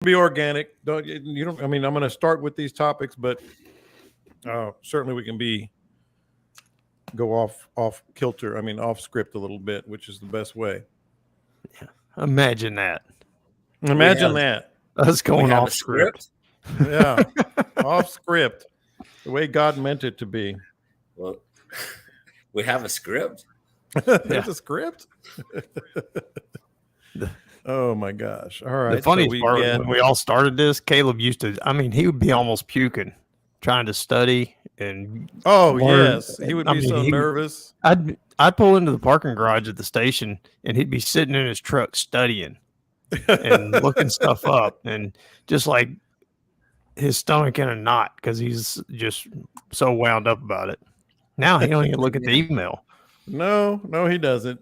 be organic. Don't you don't? I mean, I'm going to start with these topics, but certainly we can go off kilter. I mean, off script a little bit, which is the best way. Imagine that. Imagine that. Us We going have off a script. Yeah, off script, the way God meant it to be. Well, we have a script. There's a script. Oh my gosh! All right. The funniest part, when we all started this, Caleb used to. I mean, he would be almost puking, trying to study and. learn. Yes, he would be so nervous. I'd pull into the parking garage at the station, and he'd be sitting in his truck studying and looking stuff up, and just like his stomach in a knot because he's just so wound up about it. Now he don't even look at the email. No, he doesn't.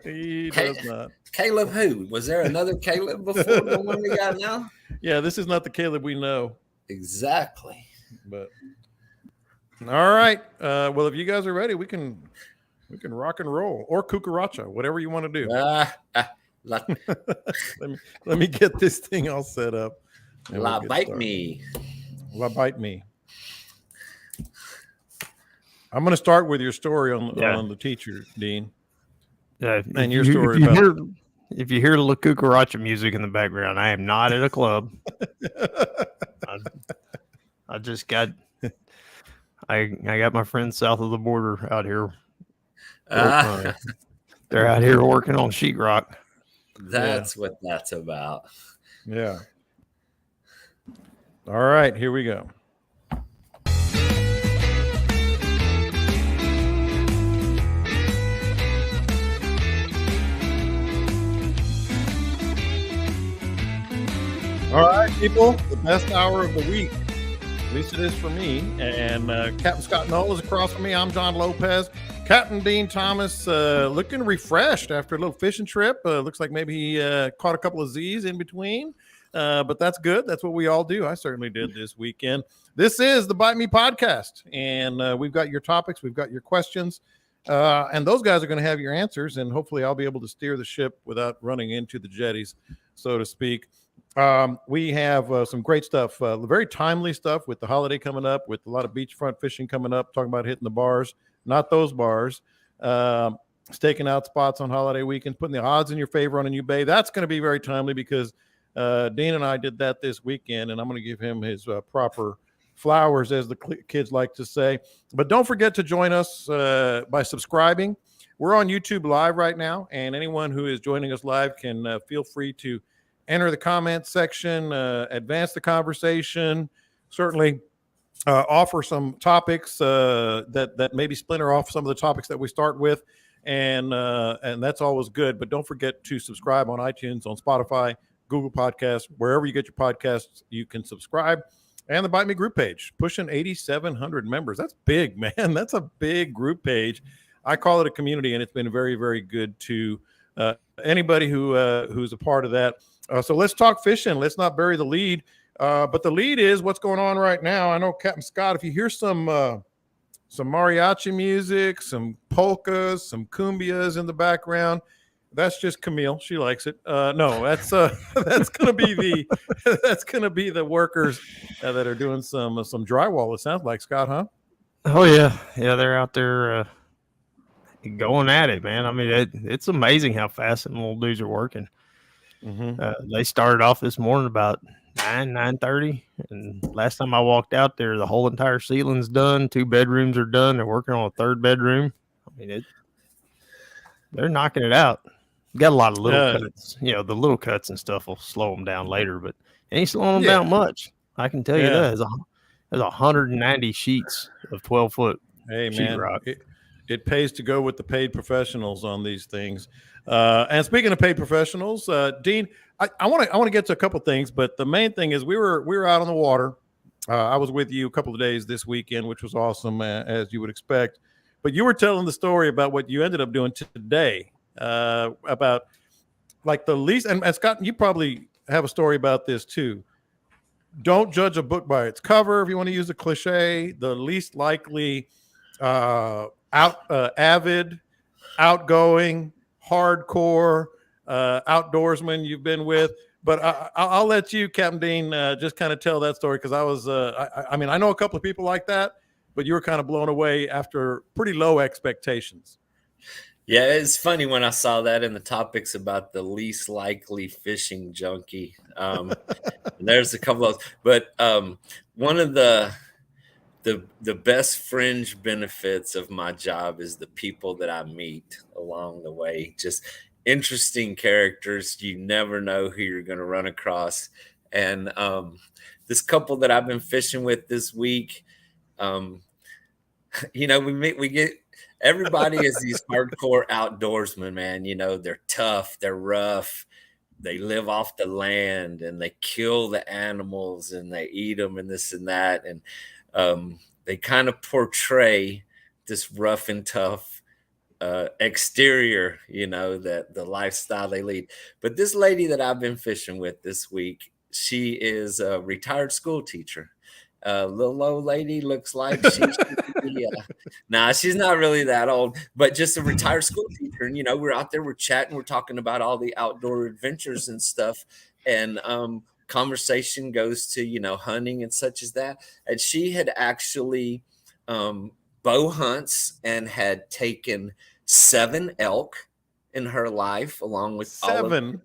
He does not. Caleb who? Was there another Caleb before the one we got now? Yeah, this is not the Caleb we know. Exactly. But all right. Well, if you guys are ready, we can rock and roll or cucaracha, whatever you want to do. let me get this thing all set up. Bite me. Bite me. I'm going to start with your story on the teacher, Dean. Yeah, and your story if you hear the cucaracha music in the background, I am not at a club. I just got I got my friends south of the border out here. They're out here working on sheetrock. That's what that's about. Yeah. All right, here we go. All right, people, the best hour of the week. At least it is for me. And Captain Scott Knoll is across from me. I'm John Lopez. Captain Dean Thomas looking refreshed after a little fishing trip. Looks like maybe he caught a couple of Z's in between. But that's good. That's what we all do. I certainly did this weekend. This is the Bite Me podcast. And we've got your topics. We've got your questions. And those guys are going to have your answers. And hopefully I'll be able to steer the ship without running into the jetties, so to speak. We have some great stuff, very timely stuff with the holiday coming up, with a lot of beachfront fishing coming up, talking about hitting the bars, not those bars, staking out spots on holiday weekends, putting the odds in your favor on a new bay. That's going to be very timely because Dean and I did that this weekend, and I'm going to give him his proper flowers, as the kids like to say. But don't forget to join us by subscribing. We're on YouTube Live right now, and anyone who is joining us live can feel free to enter the comment section, advance the conversation, certainly offer some topics that maybe splinter off some of the topics that we start with, and that's always good. But don't forget to subscribe on iTunes, on Spotify, Google Podcasts, wherever you get your podcasts, you can subscribe. And the Bite Me group page, pushing 8,700 members. That's big, man. That's a big group page. I call it a community, and it's been very, very good to anybody who's a part of that. So let's talk fishing. Let's not bury the lead. But the lead is what's going on right now. I know, Captain Scott, if you hear some mariachi music, some polkas, some cumbias in the background, that's just Camille. She likes it. No, that's gonna be the workers that are doing some drywall. It sounds like, Scott, huh? Oh yeah, they're out there going at it, man. I mean, it's amazing how fast them little dudes are working. Mm-hmm. They started off this morning about 9:30, and last time I walked out there, the whole entire ceiling's done. 2 bedrooms are done. They're working on a 3rd bedroom. I mean, they're knocking it out. Got a lot of little cuts. The little cuts and stuff will slow them down later, but it ain't slowing them down much. I can tell you that. There's 190 sheets of 12-foot sheetrock. It pays to go with the paid professionals on these things. And speaking of paid professionals, Dean, I want to get to a couple things, but the main thing is we were out on the water. I was with you a couple of days this weekend, which was awesome, as you would expect. But you were telling the story about what you ended up doing today, about like the least. And Scott, you probably have a story about this too. Don't judge a book by its cover. If you want to use a cliche, the least likely avid, outgoing, hardcore outdoorsman you've been with But I'll let you, Captain Dean, just kind of tell that story because I was, I mean, I know a couple of people like that, but you were kind of blown away after pretty low expectations. Yeah, it's funny when I saw that in the topics about the least likely fishing junkie. There's a couple of, but one of the best fringe benefits of my job is the people that I meet along the way. Just interesting characters. You never know who you're going to run across. And this couple that I've been fishing with this week, we get everybody is these hardcore outdoorsmen, man. They're tough, they're rough, they live off the land and they kill the animals and they eat them and this and that. And they kind of portray this rough and tough exterior, that the lifestyle they lead. But this lady that I've been fishing with this week, she is a retired school teacher. Little old lady, looks like nah, she's not really that old, but just a retired school teacher. And we're out there, we're chatting, we're talking about all the outdoor adventures and stuff, and conversation goes to hunting and such as that. And she had actually bow hunts and had taken 7 elk in her life, along with 7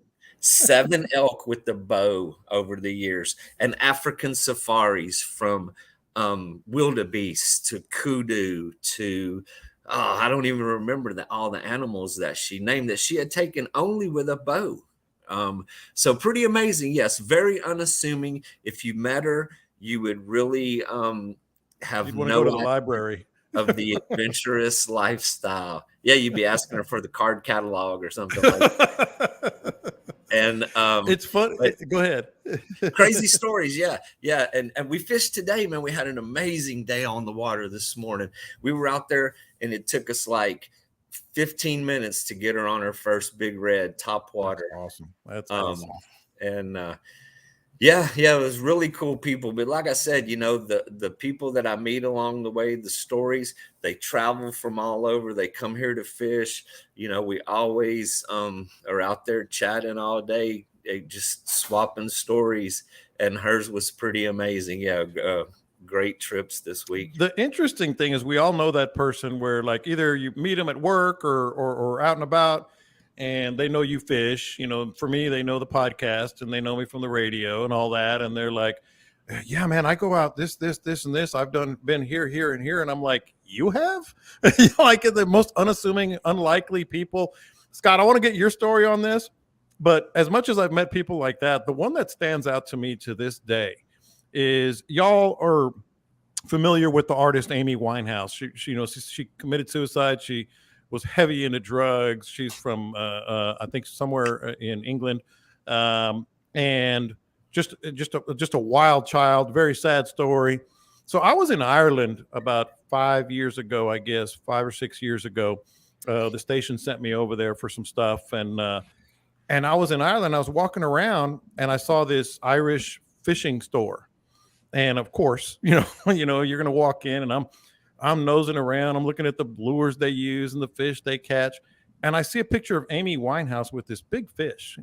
elk with the bow over the years, and African safaris from wildebeest to kudu to I don't even remember all the animals that she named that she had taken only with a bow. So pretty amazing. Yes, very unassuming. If you met her, you would really have no go to the library of the adventurous lifestyle. Yeah, you'd be asking her for the card catalog or something like that. And it's fun. Go ahead. Crazy stories. Yeah. And we fished today, man. We had an amazing day on the water this morning. We were out there and it took us like 15 minutes to get her on her first big red top water. That's awesome. And yeah, it was really cool people. But like I said, the people that I meet along the way, the stories, they travel from all over. They come here to fish. We always are out there chatting all day, just swapping stories. And hers was pretty amazing. Yeah, great trips this week. The interesting thing is we all know that person where like either you meet them at work or out and about, and they know you fish. For me, they know the podcast and they know me from the radio and all that. And they're like, yeah, man, I go out this, and this. I've been here, and here. And I'm like, you have? Like the most unassuming, unlikely people. Scott, I want to get your story on this. But as much as I've met people like that, the one that stands out to me to this day is y'all are familiar with the artist Amy Winehouse. She committed suicide. She was heavy into drugs. She's from, I think, somewhere in England, and just a wild child. Very sad story. So I was in Ireland about 5 years ago, I guess 5 or 6 years ago. The station sent me over there for some stuff, and I was in Ireland. I was walking around, and I saw this Irish fishing store, and of course, you're going to walk in, and I'm nosing around. I'm looking at the lures they use and the fish they catch. And I see a picture of Amy Winehouse with this big fish.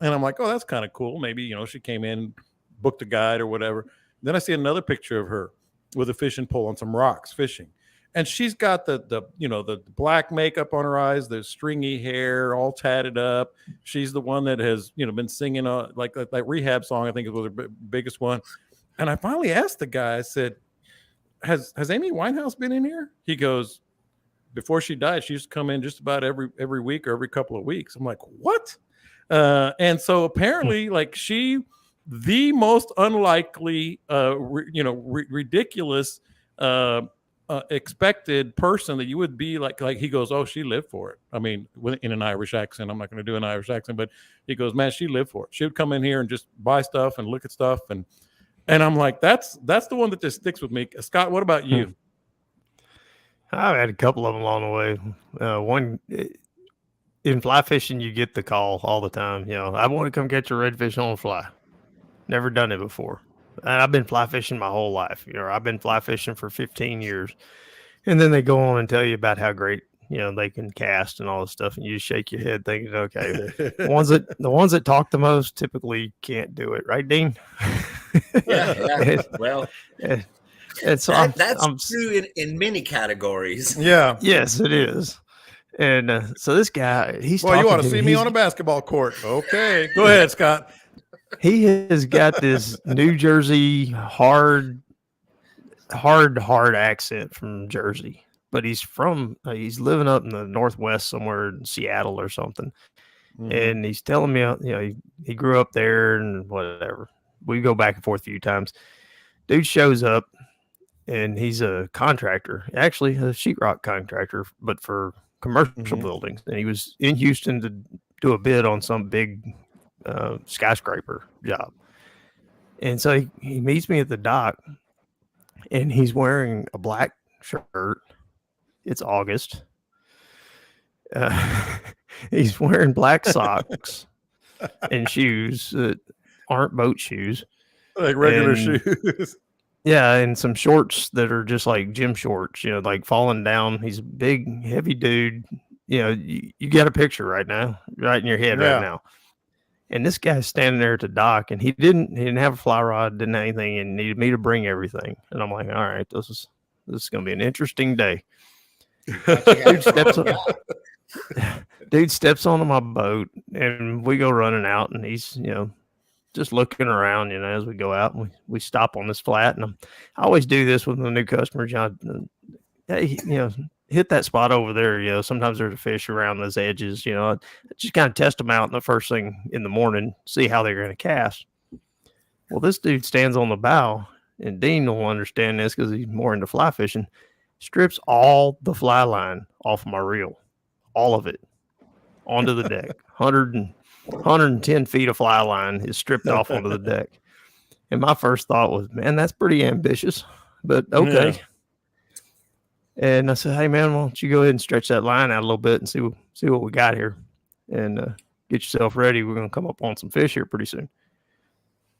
And I'm like, oh, that's kind of cool. Maybe, she came in, booked a guide or whatever. Then I see another picture of her with a fishing pole on some rocks fishing. And she's got the black makeup on her eyes, the stringy hair, all tatted up. She's the one that has, been singing like Rehab song, I think it was her biggest one. And I finally asked the guy, I said, Has Amy Winehouse been in here? He goes, before she died, she used to come in just about every week or every couple of weeks. I'm like, what? And so apparently, like the most unlikely, ridiculous, expected person that you would be like he goes, oh, she lived for it. I mean, in an Irish accent. I'm not going to do an Irish accent, but he goes, man, she lived for it. She would come in here and just buy stuff and look at stuff and I'm like, that's the one that just sticks with me. Scott, what about you? I've had a couple of them along the way. One, in fly fishing, you get the call all the time. I want to come catch a redfish on a fly. Never done it before. And I've been fly fishing my whole life. I've been fly fishing for 15 years. And then they go on and tell you about how great they can cast and all this stuff, and you just shake your head thinking, okay, the ones that talk the most typically can't do it, right, Dean? Yeah. Well, and so that's true in many categories. Yeah. Yes, it is. And so this guy, he's well, you want to see me on a basketball court? Okay, go ahead, Scott. He has got this New Jersey hard accent from Jersey, but he's living up in the Northwest somewhere in Seattle or something. Mm-hmm. And he's telling me, he grew up there and whatever. We go back and forth a few times. Dude shows up and he's a contractor, actually a sheetrock contractor, but for commercial buildings. And he was in Houston to do a bid on some big skyscraper job. And so he meets me at the dock, and he's wearing a black shirt. It's August. He's wearing black socks and shoes that aren't boat shoes. Like regular shoes. Yeah, and some shorts that are just like gym shorts, like falling down. He's a big, heavy dude. You got a picture right now, right in your head right now. And this guy's standing there at the dock, and he didn't have a fly rod, didn't have anything, and needed me to bring everything. And I'm like, all right, this is going to be an interesting day. Dude steps onto my boat, and we go running out, and he's, just looking around, as we go out, and we stop on this flat. And I always do this with my new customers. Hey, hit that spot over there. Sometimes there's a fish around those edges. I just kind of test them out in the first thing in the morning, see how they're going to cast. Well, this dude stands on the bow, and Dean will understand this because he's more into fly fishing. Strips all the fly line off my reel, all of it, onto the deck. 110 feet of fly line is stripped off onto the deck. And my first thought was, man, that's pretty ambitious, but okay. Yeah. And I said, hey, man, why don't you go ahead and stretch that line out a little bit and see what we got here, and get yourself ready. We're going to come up on some fish here pretty soon.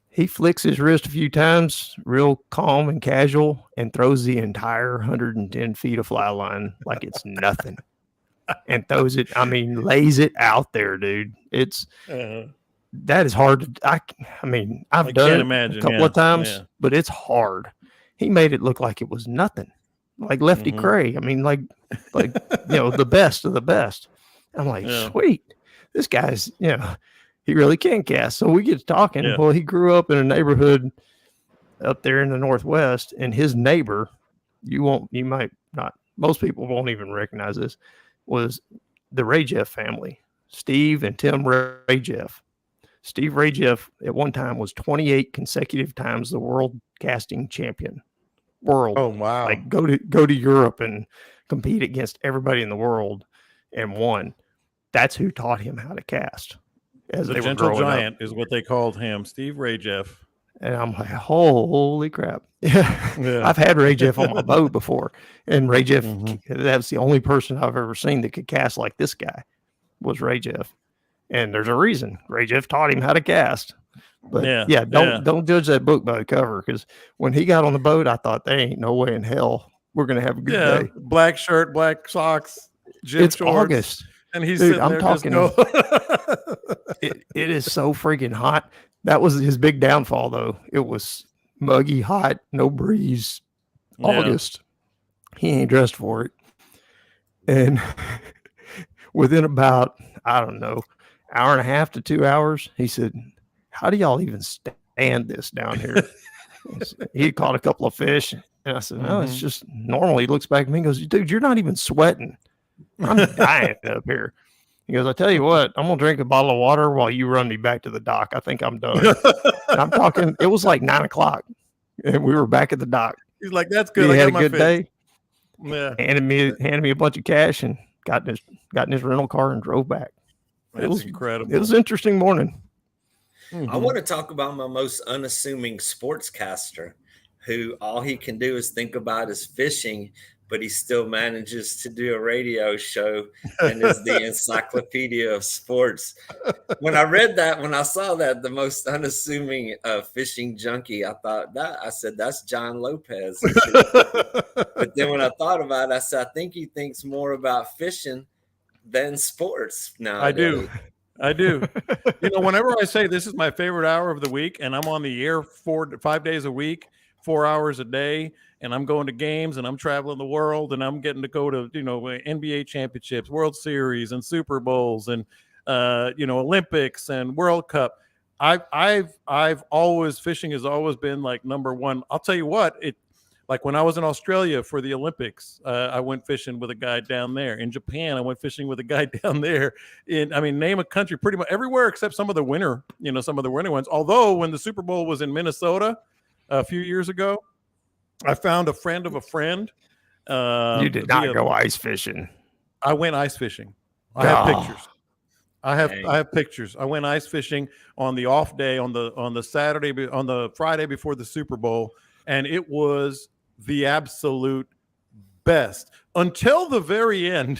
He flicks his wrist a few times, real calm and casual, and throws the entire 110 feet of fly line like it's nothing. And throws it, lays it out there, dude. It's that is hard to. I've done it a couple of times, but it's hard. He made it look like it was nothing, like Lefty Cray. The best of the best. I'm like, sweet, this guy's, he really can cast. So we get to talking. Yeah. Well, he grew up in a neighborhood up there in the Northwest, and his neighbor, you might not, most people won't even recognize this, was the Rajeff family, Steve and Tim Rajeff. Steve Rajeff at one time was 28 consecutive times the world casting champion. Oh, wow. Like go to Europe and compete against everybody in the world and won. That's who taught him how to cast. As the gentle giant is what they called him, Steve Rajeff. And I'm like, holy crap. Yeah. I've had Rajeff on my boat before. And Rajeff, that's the only person I've ever seen that could cast like this guy was Rajeff. And there's a reason. Rajeff taught him how to cast. But don't judge that book by the cover, because when he got on the boat, I thought, there ain't no way in hell we're going to have a good day. Black shirt, black socks, gym shorts. August. And he's sitting there talking. It is so freaking hot. That was his big downfall, though. It was muggy, hot, no breeze. August. He ain't dressed for it. And within about, I don't know, hour and a half to 2 hours, he said, how do y'all even stand this down here? He caught a couple of fish. And I said, no, it's just normal. He looks back at me and goes, dude, you're not even sweating. I'm dying up here. He goes, I tell you what, I'm going to drink a bottle of water while you run me back to the dock. I think I'm done. And I'm talking, it was like 9:00 and we were back at the dock. He's like, that's good. He had a good day. Yeah. Handed me a bunch of cash and got in his rental car and drove back. It was incredible. It was an interesting morning. I want to talk about my most unassuming sportscaster, who all he can do is think about is fishing. but he still manages to do a radio show and is the encyclopedia of sports. When I read that, when I saw that, the most unassuming fishing junkie, I said, that's John Lopez. But then when I thought about it, I said, I think he thinks more about fishing than sports nowadays. I do. Whenever I say this is my favorite hour of the week and I'm on the air 4 to 5 days a week, 4 hours a day, and I'm going to games and I'm traveling the world and I'm getting to go to, NBA championships, World Series and Super Bowls and, Olympics and World Cup. I've always, fishing has always been like number one. I'll tell you what, like when I was in Australia for the Olympics, I went fishing with a guy down there. In Japan, I went fishing with a guy down there. Name a country, pretty much everywhere except some of the winter ones. Although when the Super Bowl was in Minnesota a few years ago, I found a friend of a friend. You did not go ice fishing. I went ice fishing. I have pictures. I have pictures. I went ice fishing on the off day on the Friday before the Super Bowl, and it was the absolute best until the very end.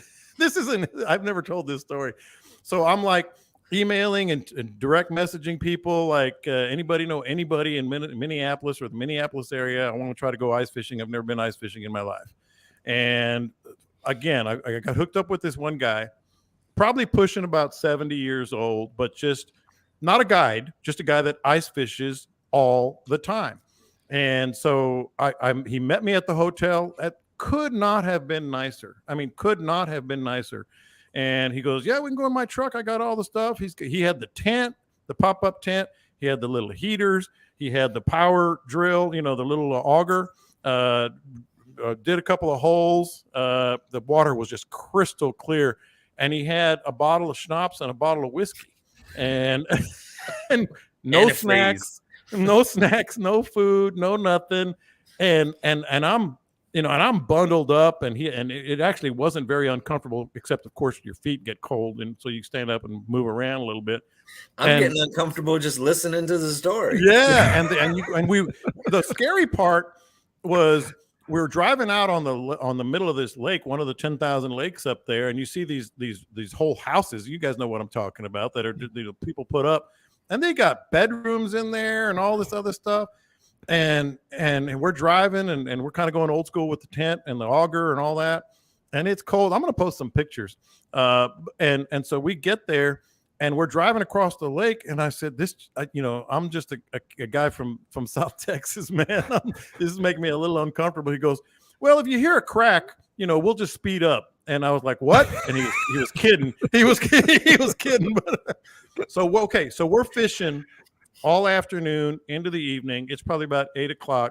I've never told this story. So I'm like emailing and direct messaging people like anybody know anybody in Minneapolis or the Minneapolis area. I want to try to go ice fishing. I've never been ice fishing in my life. And again, I got hooked up with this one guy, probably pushing about 70 years old, but just not a guide, just a guy that ice fishes all the time. And so he met me at the hotel. That could not have been nicer. Could not have been nicer. And he goes, yeah, we can go in my truck. I got all the stuff. He had the tent, the pop-up tent. He had the little heaters. He had the power drill, the little auger. Did a couple of holes. The water was just crystal clear. And he had a bottle of schnapps and a bottle of whiskey. And no snacks. No snacks, no food, no nothing, and I'm bundled up, and it actually wasn't very uncomfortable, except of course your feet get cold, and so you stand up and move around a little bit. I'm getting uncomfortable just listening to the story. Yeah, the scary part was we were driving out on the middle of this lake, one of the 10,000 lakes up there, and you see these whole houses. You guys know what I'm talking about that are people put up. And they got bedrooms in there and all this other stuff. And we're driving and we're kind of going old school with the tent and the auger and all that. And it's cold. I'm going to post some pictures. And so we get there and we're driving across the lake. And I said, I'm just a guy from South Texas, man. This is making me a little uncomfortable. He goes, well, if you hear a crack, we'll just speed up. And I was like, what? And he was kidding. He was kidding. So we're fishing all afternoon into the evening. It's probably about 8:00.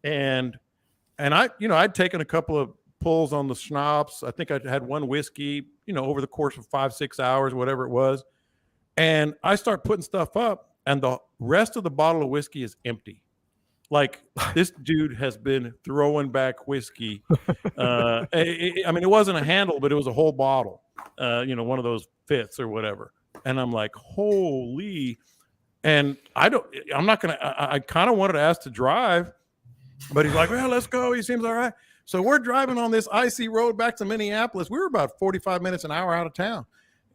And I'd taken a couple of pulls on the schnapps. I think I had one whiskey, over the course of 5-6 hours, whatever it was. And I start putting stuff up and the rest of the bottle of whiskey is empty. Like this dude has been throwing back whiskey. It wasn't a handle, but it was a whole bottle, one of those fits or whatever. And I'm like, holy. And I kind of wanted to ask to drive, but he's like, well, let's go. He seems all right. So we're driving on this icy road back to Minneapolis. We were about 45 minutes, an hour out of town.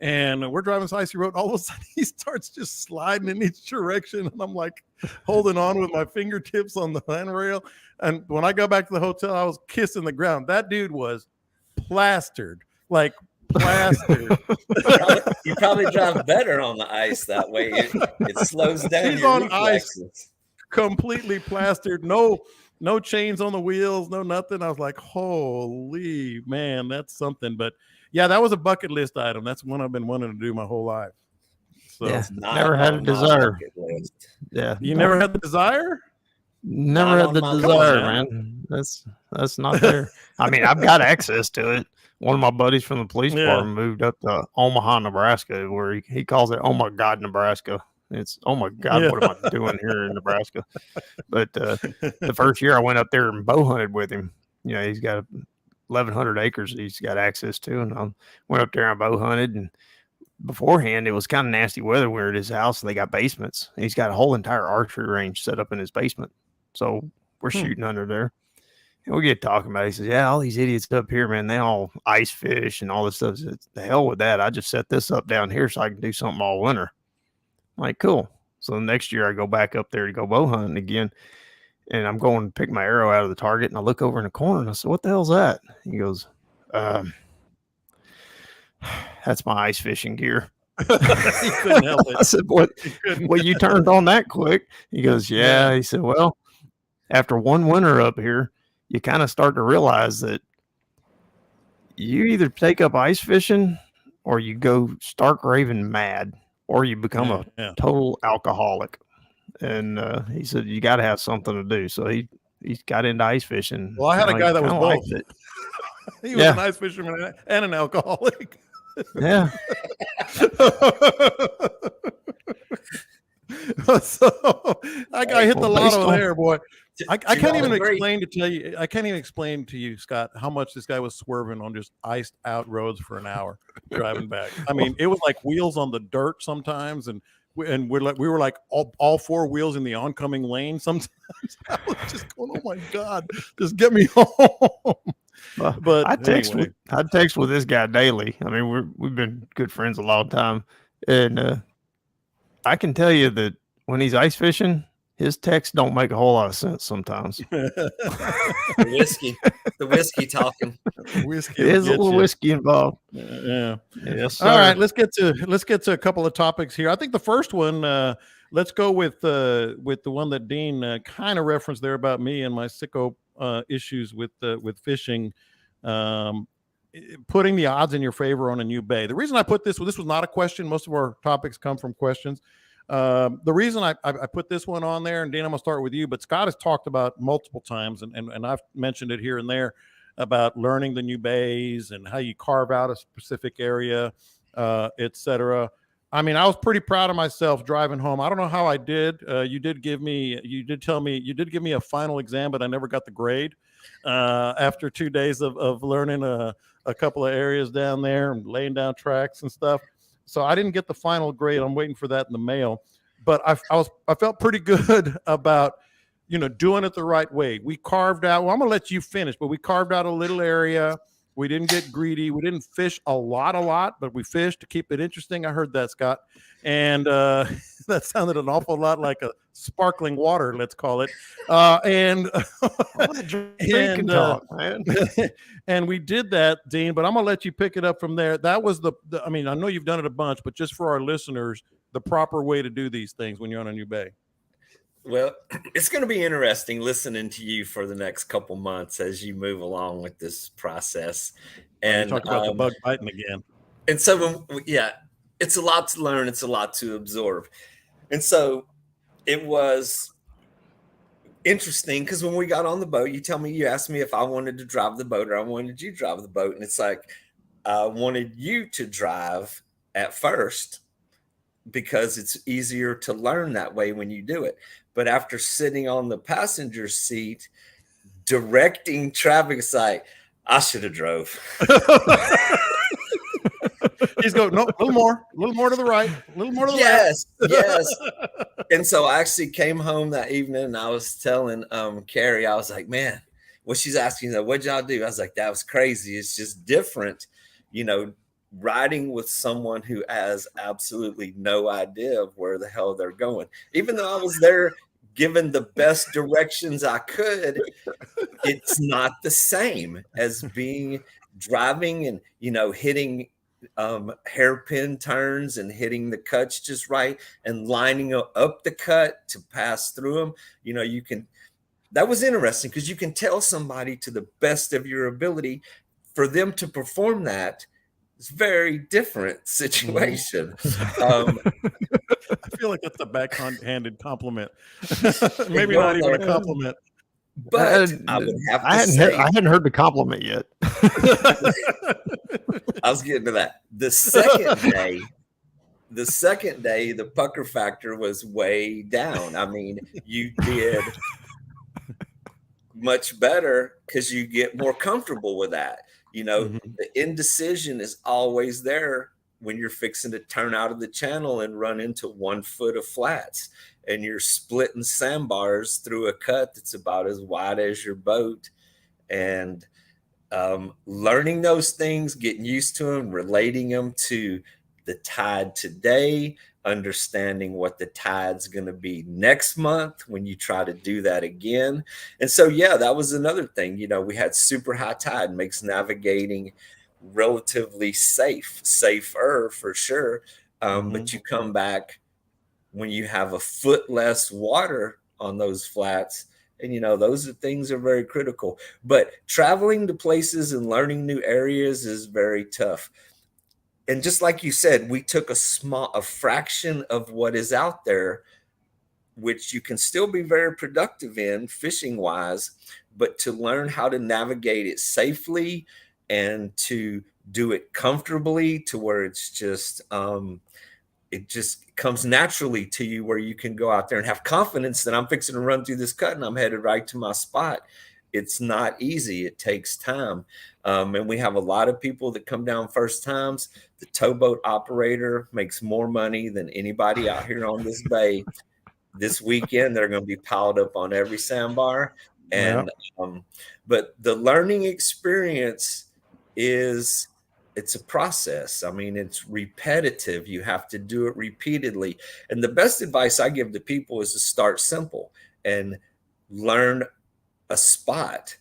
And we're driving this icy road. All of a sudden, he starts just sliding in each direction. And I'm like holding on with my fingertips on the handrail. And when I got back to the hotel, I was kissing the ground. That dude was plastered, like plastered. You probably drive better on the ice that way. It slows down. He's on reflexes. Ice, completely plastered. No chains on the wheels, no nothing. I was like, holy man, that's something. But yeah, that was a bucket list item. That's one I've been wanting to do my whole life. So yeah, never had a desire. Yeah, you never had the desire. Never had the desire, man. That's not there. I've got access to it. One of my buddies from the police department moved up to Omaha, Nebraska, where he calls it "Oh my God, Nebraska." It's "Oh my God, what am I doing here in Nebraska?" But the first year I went up there and bow hunted with him. He's got 1,100 acres he's got access to, and I went up there and bow hunted. And beforehand, it was kind of nasty weather. We were at his house, and they got basements. He's got a whole entire archery range set up in his basement, so we're shooting under there. And we get talking about it. He says, yeah, all these idiots up here, man, they all ice fish and all this stuff. I said, the hell with that. I just set this up down here so I can do something all winter. I'm like, cool. So the next year I go back up there to go bow hunting again. And I'm going to pick my arrow out of the target. And I look over in the corner and I said, what the hell's that? He goes, that's my ice fishing gear. He couldn't help it. I said, what? Well, you turned on that quick. He goes, yeah. He said, well, after one winter up here, you kind of start to realize that you either take up ice fishing or you go stark raving mad or you become a total alcoholic. And he said, you got to have something to do. So he got into ice fishing. Well, I had a guy that was both. He was an ice fisherman and an alcoholic. Yeah. So that guy hit the lotto there, boy. I can't even explain to you, Scott, how much this guy was swerving on just iced out roads for an hour driving back. I mean, it was like wheels on the dirt sometimes, and we were like all four wheels in the oncoming lane sometimes. I was just going, oh my God, just get me home. But I text with this guy daily. I mean, we've been good friends a long time, and I can tell you that when he's ice fishing, his texts don't make a whole lot of sense sometimes. The whiskey talking. There's a little whiskey involved. Yeah. Yes, sir. All right, let's get to a couple of topics here. I think the first one, let's go with the one that Dean kind of referenced there about me and my sicko issues with fishing. Putting the odds in your favor on a new bay. The reason I put this was not a question. Most of our topics come from questions. The reason I put this one on there, and Dean, I'm gonna start with you, but Scott has talked about multiple times, and I've mentioned it here and there about learning the new bays and how you carve out a specific area, etc. I mean, I was pretty proud of myself driving home. I don't know how I did. You did give me a final exam, but I never got the grade after 2 days of learning a couple of areas down there and laying down tracks and stuff. So I didn't get the final grade. I'm waiting for that in the mail. But I felt pretty good about, doing it the right way. We carved out, well, I'm going to let you finish, but we carved out a little area. We didn't get greedy. We didn't fish a lot, but we fished to keep it interesting. I heard that, Scott. And that sounded an awful lot like a sparkling water, let's call it. And we did that, Dean, but I'm going to let you pick it up from there. That was I mean, I know you've done it a bunch, but just for our listeners, the proper way to do these things when you're on a new bay. Well, it's going to be interesting listening to you for the next couple months as you move along with this process. And talk about the bug biting again. And so, it's a lot to learn. It's a lot to absorb. And so it was interesting because when we got on the boat, you asked me if I wanted to drive the boat or I wanted you to drive the boat. And it's like, I wanted you to drive at first because it's easier to learn that way when you do it. But after sitting on the passenger seat, directing traffic, it's like, I should have drove. He's going, no, a little more to the right, a little more to the left. Yes. And so I actually came home that evening and I was telling Carrie, I was like, man, what she's asking, what'd y'all do? I was like, that was crazy. It's just different, riding with someone who has absolutely no idea of where the hell they're going. Even though I was there given the best directions I could, it's not the same as driving and, hitting hairpin turns and hitting the cuts just right and lining up the cut to pass through them. That was interesting because you can tell somebody to the best of your ability. For them to perform that, it's a very different situation. I feel like that's a backhanded compliment. Maybe not even a compliment. But I would have to say, I hadn't heard the compliment yet. I was getting to that. The second day, the pucker factor was way down. I mean, you did much better because you get more comfortable with that. The indecision is always there when you're fixing to turn out of the channel and run into 1 foot of flats and you're splitting sandbars through a cut that's about as wide as your boat. And learning those things, getting used to them, relating them to the tide today, understanding what the tide's going to be next month when you try to do that again. And so, yeah, that was another thing. You know, we had super high tide, makes navigating relatively safer for sure. But you come back when you have a foot less water on those flats. And, you know, those are things are very critical. But traveling to places and learning new areas is very tough. And just like you said, we took a fraction of what is out there, which you can still be very productive in fishing wise, but to learn how to navigate it safely and to do it comfortably to where it's just, it just comes naturally to you, where you can go out there and have confidence that I'm fixing to run through this cut and I'm headed right to my spot. It's not easy. It takes time. And we have a lot of people that come down first times. The towboat operator makes more money than anybody out here on this bay. This weekend, they're going to be piled up on every sandbar. And, but the learning experience it's a process. I mean, it's repetitive. You have to do it repeatedly. And the best advice I give to people is to start simple and learn a spot.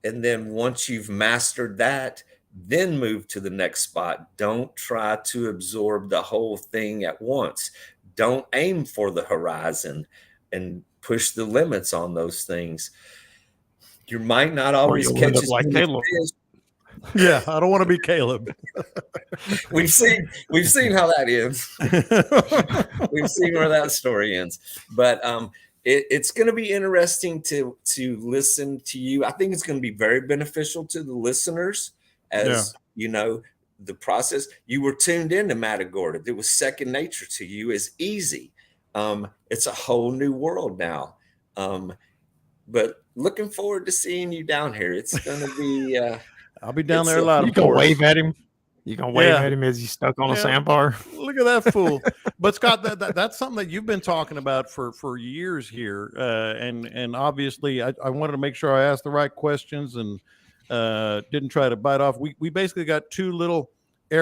And then once you've mastered that, then move to the next spot. Don't try to absorb the whole thing at once. Don't aim for the horizon and push the limits on those things. You might not always catch as like many Caleb. fish. Yeah, I don't want to be Caleb. We've seen how that ends. We've seen where that story ends. But it's going to be interesting to listen to you. I think it's going to be very beneficial to the listeners as you know the process. You were tuned into Matagorda. It was second nature to you. It's easy. It's a whole new world now. But looking forward to seeing you down here. It's going to be. I'll be down there a lot. You can wave at him. You can wave at him as he's stuck on a sandbar. Look at that fool. But Scott, that's something that you've been talking about for years here. And obviously I wanted to make sure I asked the right questions and didn't try to bite off. We basically got two little bay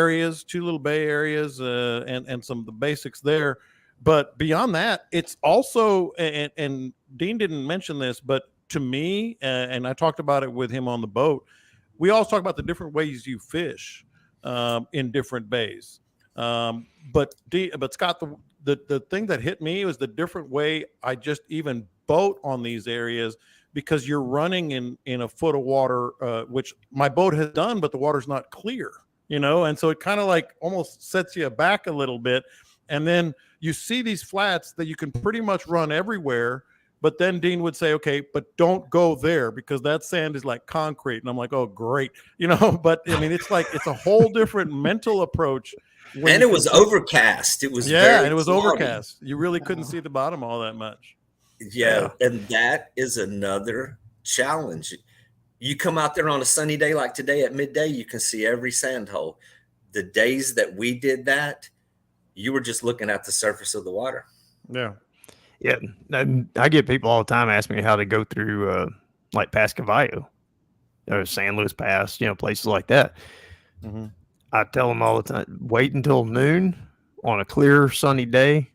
areas and some of the basics there. But beyond that, it's also, and Dean didn't mention this, but to me, and I talked about it with him on the boat, we always talk about the different ways you fish in different bays. But Scott, the thing that hit me was the different way I just even boat on these areas, because you're running in a foot of water, which my boat has done, but the water's not clear, you know? And so it kind of like almost sets you back a little bit. And then you see these flats that you can pretty much run everywhere. But then Dean would say, okay, but don't go there because that sand is like concrete. And I'm like, oh, great. You know, but I mean, it's like, it's a whole different mental approach. And it was overcast. It was and it was cloudy. Overcast. You really couldn't see the bottom all that much. Yeah. And that is another challenge. You come out there on a sunny day like today at midday, you can see every sand hole. The days that we did that, you were just looking at the surface of the water. Yeah. Yeah, I get people all the time asking me how to go through like Pass Cavallo or San Luis Pass, you know, places like that. Mm-hmm. I tell them all the time, wait until noon on a clear sunny day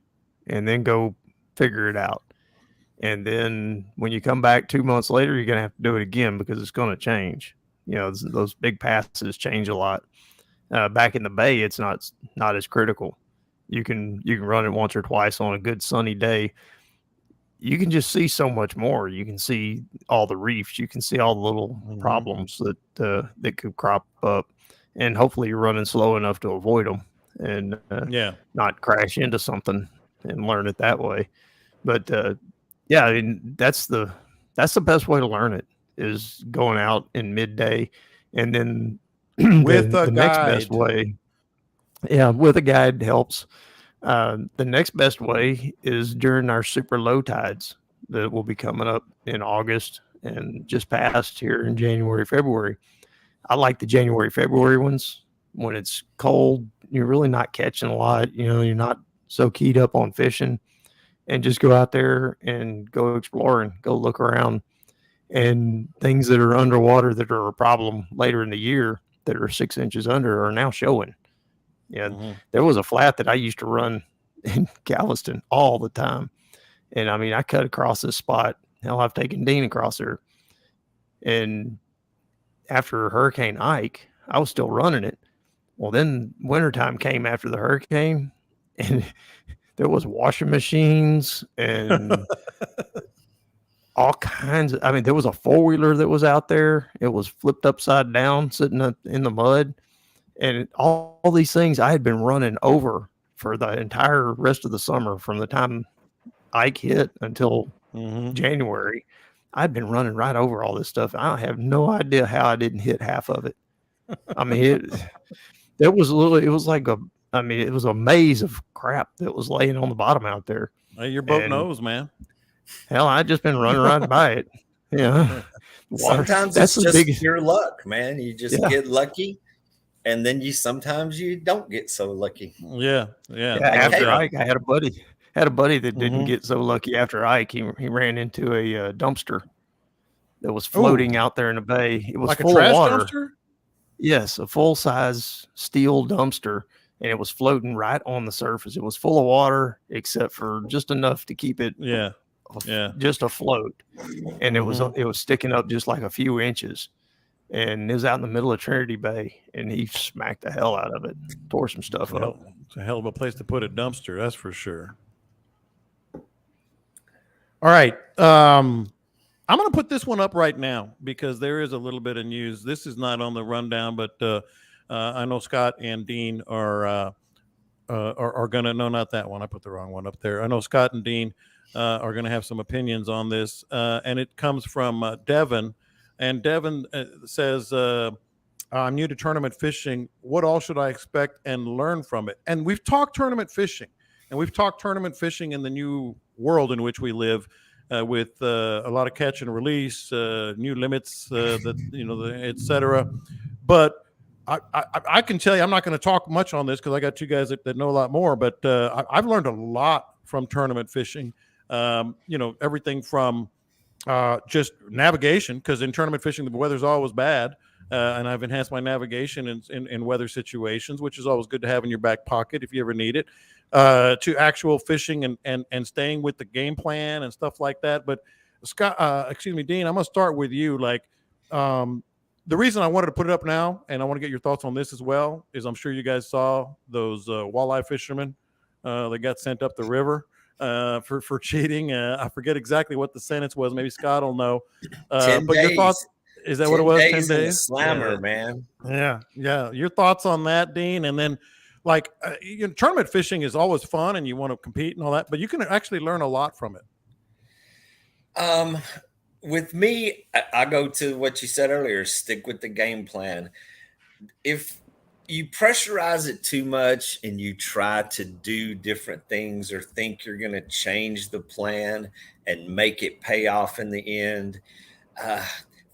and then go figure it out. And then when you come back 2 months later, you're going to have to do it again because it's going to change. You know, those big passes change a lot. Back in the bay, it's not as critical. You can run it once or twice on a good sunny day. You can just see so much more. You can see all the reefs. You can see all the little problems that could crop up, and hopefully you're running slow enough to avoid them and not crash into something and learn it that way. But I mean, that's the best way to learn it, is going out in midday, and then with the next best way. Yeah, with a guide helps. The next best way is during our super low tides that will be coming up in August and just passed here in January, February. I like the January, February ones when it's cold. You're really not catching a lot. You know, you're not so keyed up on fishing, and just go out there and go explore and go look around. and things that are underwater that are a problem later in the year that are 6 inches under are now showing. Yeah, there was a flat that I used to run in Galveston all the time, and I mean, I cut across this spot. Hell, I've taken Dean across there, and after Hurricane Ike, I was still running it. Well, then wintertime came after the hurricane, and there was washing machines and all kinds of, I mean, there was a four-wheeler that was out there. It was flipped upside down, sitting up in the mud. And all these things I had been running over for the entire rest of the summer from the time Ike hit until January. I'd been running right over all this stuff. I have no idea how I didn't hit half of it. I mean, it was like it was a maze of crap that was laying on the bottom out there. Hey, your boat knows, man. Hell, I'd just been running right by it. Yeah. Sometimes that's it's just pure luck, man. You just get lucky, and then sometimes you don't get so lucky. Yeah. After Ike, I had a buddy that didn't get so lucky after Ike. He ran into a dumpster that was floating out there in the bay. It was like full of water. Dumpster? Yes, a full-size steel dumpster, and it was floating right on the surface. It was full of water, except for just enough to keep it just afloat. And it was sticking up just like a few inches. And it was out in the middle of Trinity Bay, and he smacked the hell out of it, tore some stuff up. It's a hell of a place to put a dumpster, that's for sure. All right. I'm going to put this one up right now because there is a little bit of news. This is not on the rundown, but I know Scott and Dean are going to – no, not that one. I put the wrong one up there. I know Scott and Dean are going to have some opinions on this, and it comes from Devin. And Devin says, I'm new to tournament fishing. What all should I expect and learn from it? And we've talked tournament fishing, and we've talked tournament fishing in the new world in which we live. With a lot of catch and release, new limits, et cetera. But I can tell you, I'm not going to talk much on this because I got two guys that know a lot more. But I've learned a lot from tournament fishing. Everything from just navigation, because in tournament fishing the weather's always bad, and I've enhanced my navigation in weather situations, which is always good to have in your back pocket if you ever need it. To actual fishing and staying with the game plan and stuff like that. But Scott, Dean, I'm going to start with you. Like, the reason I wanted to put it up now, and I want to get your thoughts on this as well, is I'm sure you guys saw those walleye fishermen that got sent up the river for cheating. I forget exactly what the sentence was. Maybe Scott will know. 10 but days. Your thoughts? Is that what it was? 10 days? Slammer, man. Yeah. Your thoughts on that, Dean? And then, like, tournament fishing is always fun and you want to compete and all that, but you can actually learn a lot from it. With me, I go to what you said earlier, stick with the game plan. If you pressurize it too much and you try to do different things or think you're going to change the plan and make it pay off in the end,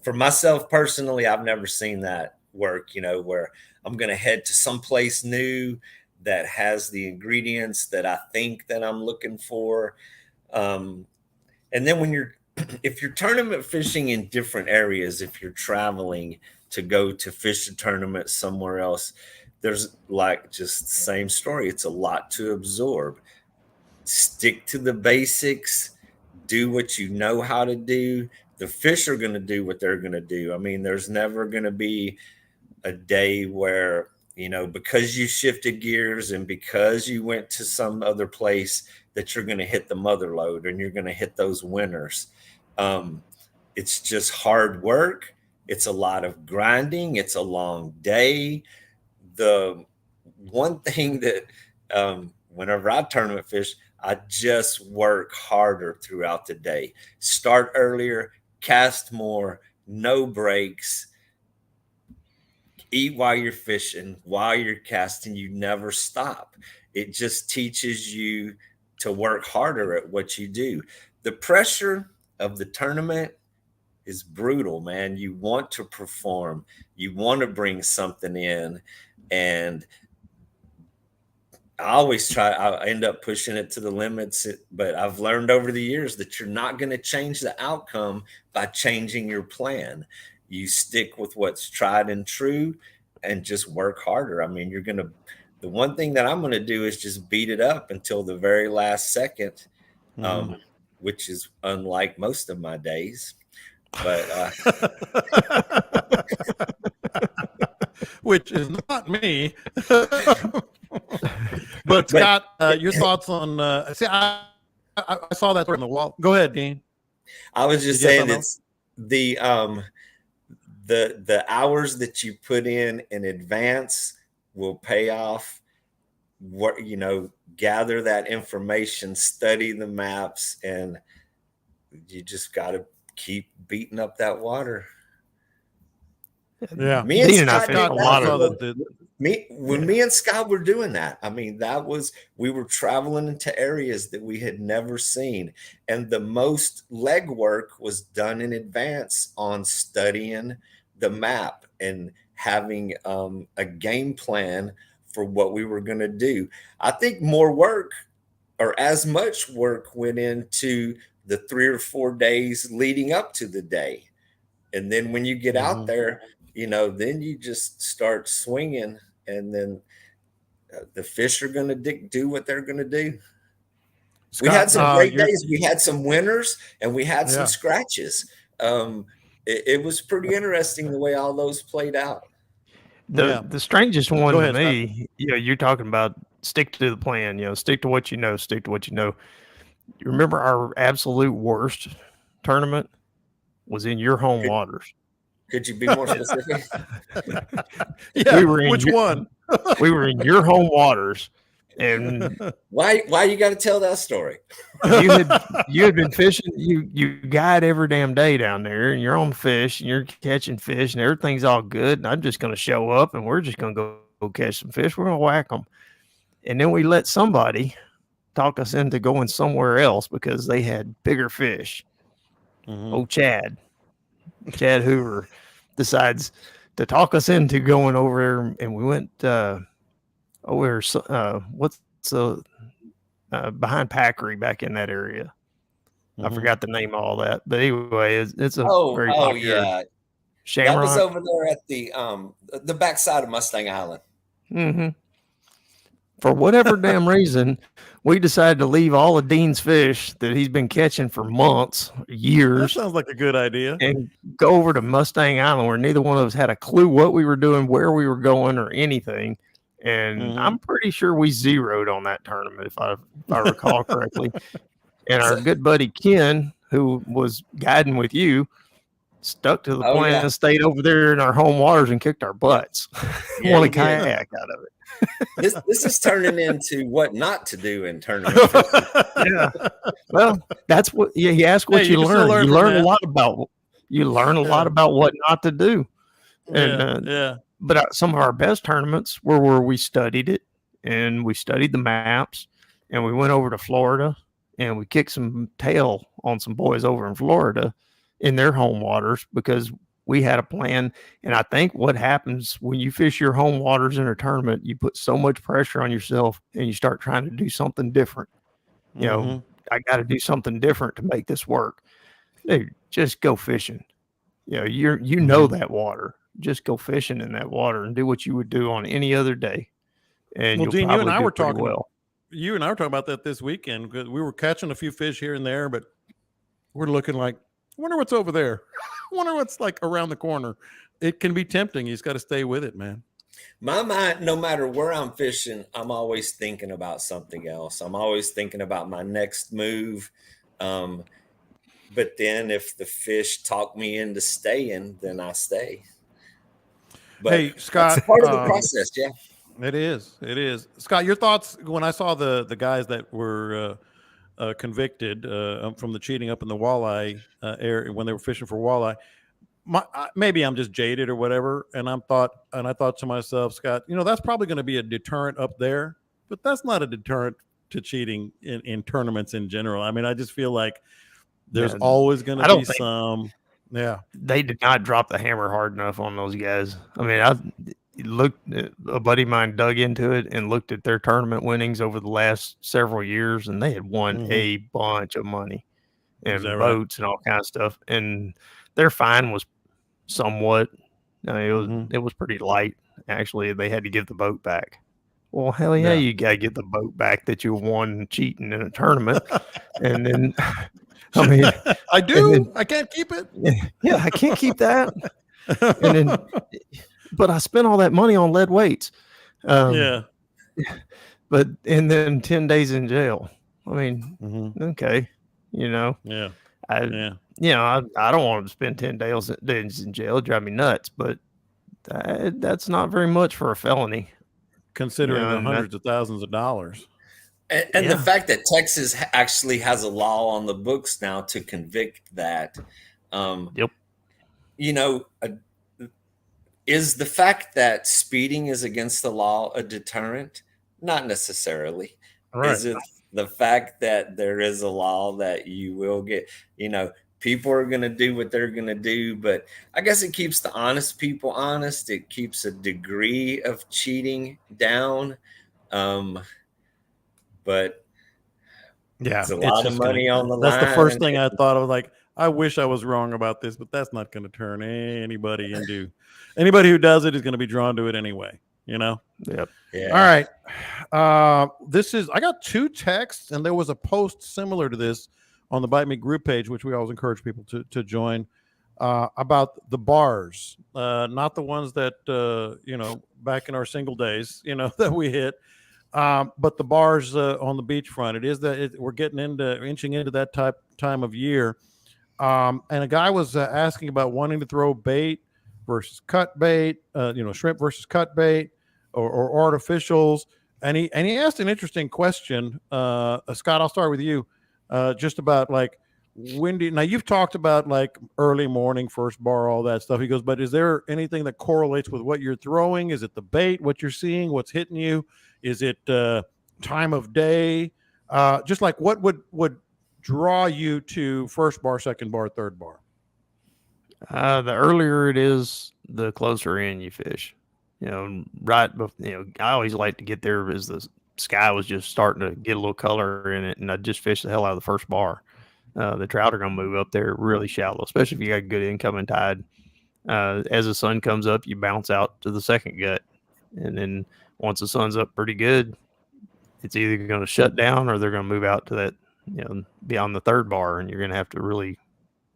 for myself personally, I've never seen that work, where I'm going to head to someplace new that has the ingredients that I think that I'm looking for. And then if you're tournament fishing in different areas, if you're traveling to go to fish a tournament somewhere else, there's like just the same story. It's a lot to absorb. Stick to the basics, do what you know how to do. The fish are going to do what they're going to do. I mean, there's never going to be a day where, because you shifted gears and because you went to some other place that you're going to hit the mother lode and you're going to hit those winners. It's just hard work. It's a lot of grinding. It's a long day. The one thing that whenever I tournament fish, I just work harder throughout the day. Start earlier, cast more, no breaks. Eat while you're fishing, while you're casting, you never stop. It just teaches you to work harder at what you do. The pressure of the tournament is brutal, man. You want to perform, you want to bring something in, and I always try. I end up pushing it to the limits, but I've learned over the years that you're not going to change the outcome by changing your plan. You stick with what's tried and true and just work harder. I mean, the one thing that I'm going to do is just beat it up until the very last second, which is unlike most of my days. But which is not me. But Scott, your thoughts on? See, I saw that on the wall. Go ahead, Dean. I was just saying it's the hours that you put in advance will pay off. What gather that information, study the maps, and you just got to keep beating up that water. Yeah, me and Scott did a lot of me and Scott were doing that. I mean, we were traveling into areas that we had never seen, and the most legwork was done in advance on studying the map and having a game plan for what we were going to do. I think more work, or as much work, went into the 3 or 4 days leading up to the day, and then when you get out there, then you just start swinging, and then the fish are going to do what they're going to do. Scott, we had some great days. We had some winners, and we had some scratches. It was pretty interesting the way all those played out. The strangest one to me, you're talking about stick to the plan, stick to what you know, stick to what you know. You remember our absolute worst tournament was in your home waters. Could you be more specific? Yeah, which one? We were in your home waters, and why you got to tell that story? You had been fishing. You guide every damn day down there, and you're on fish, and you're catching fish, and everything's all good. And I'm just going to show up, and we're just going to go catch some fish. We're going to whack them, and then we let somebody talk us into going somewhere else because they had bigger fish. Oh, Chad Hoover decides to talk us into going over there, and we went over what's the behind Packery back in that area. I forgot the name of all that, but anyway, it's a very popular Shamrock. That was over there at the backside of Mustang Island. For whatever damn reason, we decided to leave all of Dean's fish that he's been catching for months, years. That sounds like a good idea. And go over to Mustang Island, where neither one of us had a clue what we were doing, where we were going, or anything. And I'm pretty sure we zeroed on that tournament, if I recall correctly. And our good buddy Ken, who was guiding with you, stuck to the plan and stayed over there in our home waters and kicked our butts. Won a kayak out of it. This is turning into what not to do in tournaments. Well, that's what you ask what you learn. You learn a lot about what not to do. And but some of our best tournaments were where we studied it, and we studied the maps, and we went over to Florida and we kicked some tail on some boys over in Florida in their home waters because we had a plan. And I think what happens when you fish your home waters in a tournament, you put so much pressure on yourself and you start trying to do something different. I got to do something different to make this work. Dude, just go fishing. You know that water. Just go fishing in that water and do what you would do on any other day. And well, Gene, you and I were talking about that this weekend, because we were catching a few fish here and there, but we're looking like, I wonder what's over there. I wonder what's like around the corner. It can be tempting. You just got to stay with it, man. My mind, no matter where I'm fishing, I'm always thinking about something else. I'm always thinking about my next move. But then if the fish talk me into staying, then I stay. But hey, Scott, that's part of the process. Yeah, it is. It is. Scott, your thoughts when I saw the guys that were convicted from the cheating up in the walleye area when they were fishing for walleye. Maybe I'm just jaded or whatever, and I thought to myself, Scott, that's probably going to be a deterrent up there, but that's not a deterrent to cheating in tournaments in general. I mean, I just feel like there's always going to be some. Yeah, they did not drop the hammer hard enough on those guys. I mean, a buddy of mine dug into it and looked at their tournament winnings over the last several years, and they had won a bunch of money and boats and all kinds of stuff. And their fine was somewhat, it was pretty light. Actually, they had to give the boat back. Well, hell yeah, you got to get the boat back that you won cheating in a tournament. And then, I mean, I do. Then, I can't keep it. Yeah, I can't keep that. And then, but I spent all that money on lead weights. But and then 10 days in jail. I mean, okay, Yeah. I don't want to spend 10 days in jail. It'd drive me nuts, but that's not very much for a felony. Considering the hundreds of thousands of dollars. And the fact that Texas actually has a law on the books now to convict that. Is the fact that speeding is against the law a deterrent? Not necessarily. Right. Is it the fact that there is a law that you will get, people are going to do what they're going to do, but I guess it keeps the honest people honest. It keeps a degree of cheating down. But it's a lot of money on the line. That's the first thing I thought of. Like, I wish I was wrong about this, but that's not going to turn anybody into anybody who does it is going to be drawn to it anyway. Yep. Yeah. All right. I got 2 texts, and there was a post similar to this on the Bite Me group page, which we always encourage people to join, about the bars, not the ones that, back in our single days, that we hit, but the bars on the beachfront. It is that we're inching into that time of year. And a guy was asking about wanting to throw bait versus cut bait, shrimp versus cut bait or artificials. And he asked an interesting question. Scott, I'll start with you. Just about like now you've talked about like early morning, first bar, all that stuff. He goes, but is there anything that correlates with what you're throwing? Is it the bait, what you're seeing, what's hitting you? Is it time of day? Just like what would draw you to first bar, second bar, third bar? The earlier it is, the closer in you fish. I always like to get there as the sky was just starting to get a little color in it, and I just fish the hell out of the first bar. The trout are going to move up there really shallow, especially if you got good incoming tide. As the sun comes up, you bounce out to the second gut, and then once the sun's up pretty good, it's either going to shut down or they're going to move out to that, beyond the third bar, and you're going to have to really,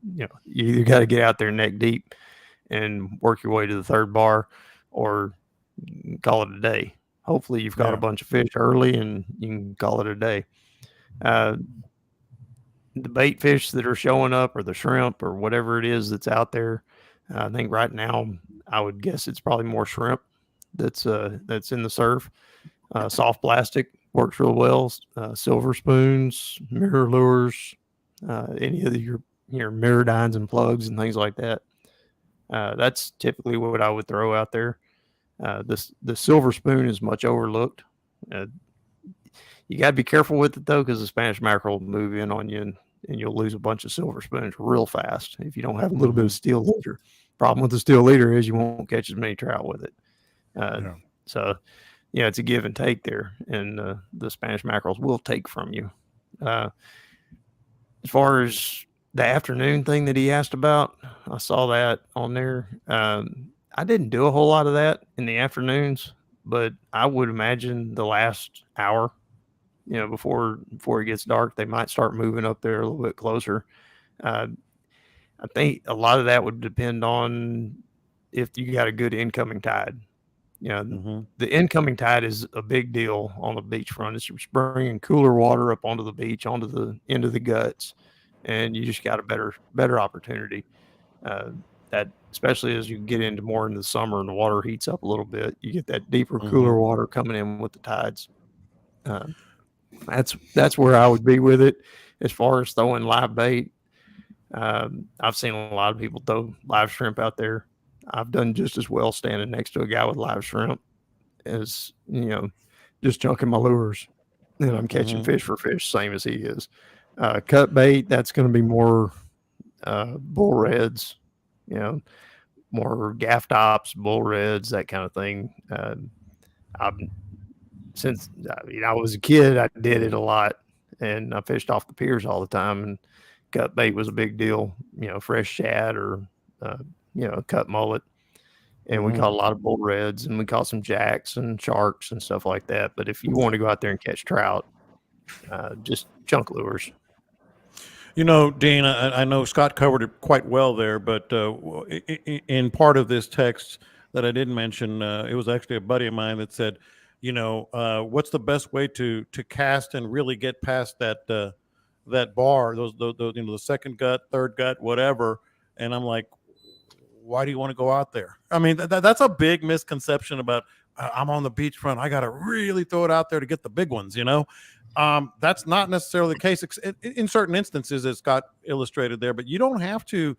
you either got to get out there neck deep and work your way to the third bar, or call it a day. Hopefully you've caught a bunch of fish early and you can call it a day. The bait fish that are showing up, or the shrimp, or whatever it is that's out there, I think right now I would guess it's probably more shrimp that's in the surf. Soft plastic works real well. Silver spoons, mirror lures, any of your mirrodines and plugs and things like that. That's typically what I would throw out there. The silver spoon is much overlooked. You got to be careful with it though, because the Spanish mackerel will move in on you, and you'll lose a bunch of silver spoons real fast if you don't have a little bit of steel leader. Problem with the steel leader is you won't catch as many trout with it. So it's a give and take there, and the Spanish mackerels will take from you. As far as the afternoon thing that he asked about, I saw that on there. I didn't do a whole lot of that in the afternoons, but I would imagine the last hour, before it gets dark, they might start moving up there a little bit closer. I think a lot of that would depend on if you got a good incoming tide. The incoming tide is a big deal on the beachfront. It's bringing cooler water up onto the beach, onto the end of the guts, and you just got a better opportunity. That especially as you get into more in the summer and the water heats up a little bit, you get that deeper, cooler water coming in with the tides. That's where I would be with it. As far as throwing live bait, I've seen a lot of people throw live shrimp out there. I've done just as well standing next to a guy with live shrimp as, just chunking my lures, and I'm catching fish for fish, same as he is. Cut bait, that's going to be more bull reds, more gaff tops, bull reds, that kind of thing. Since I was a kid, I did it a lot, and I fished off the piers all the time. And cut bait was a big deal, fresh shad or cut mullet. And we caught a lot of bull reds, and we caught some jacks and sharks and stuff like that. But if you want to go out there and catch trout, just chunk lures. Dean, I know Scott covered it quite well there, but in part of this text that I didn't mention, it was actually a buddy of mine that said, what's the best way to cast and really get past that bar, those the second gut, third gut, whatever. And I'm like, why do you want to go out there? I mean, that's a big misconception about I'm on the beachfront. I got to really throw it out there to get the big ones, That's not necessarily the case in certain instances, as Scott illustrated there, but you don't have to,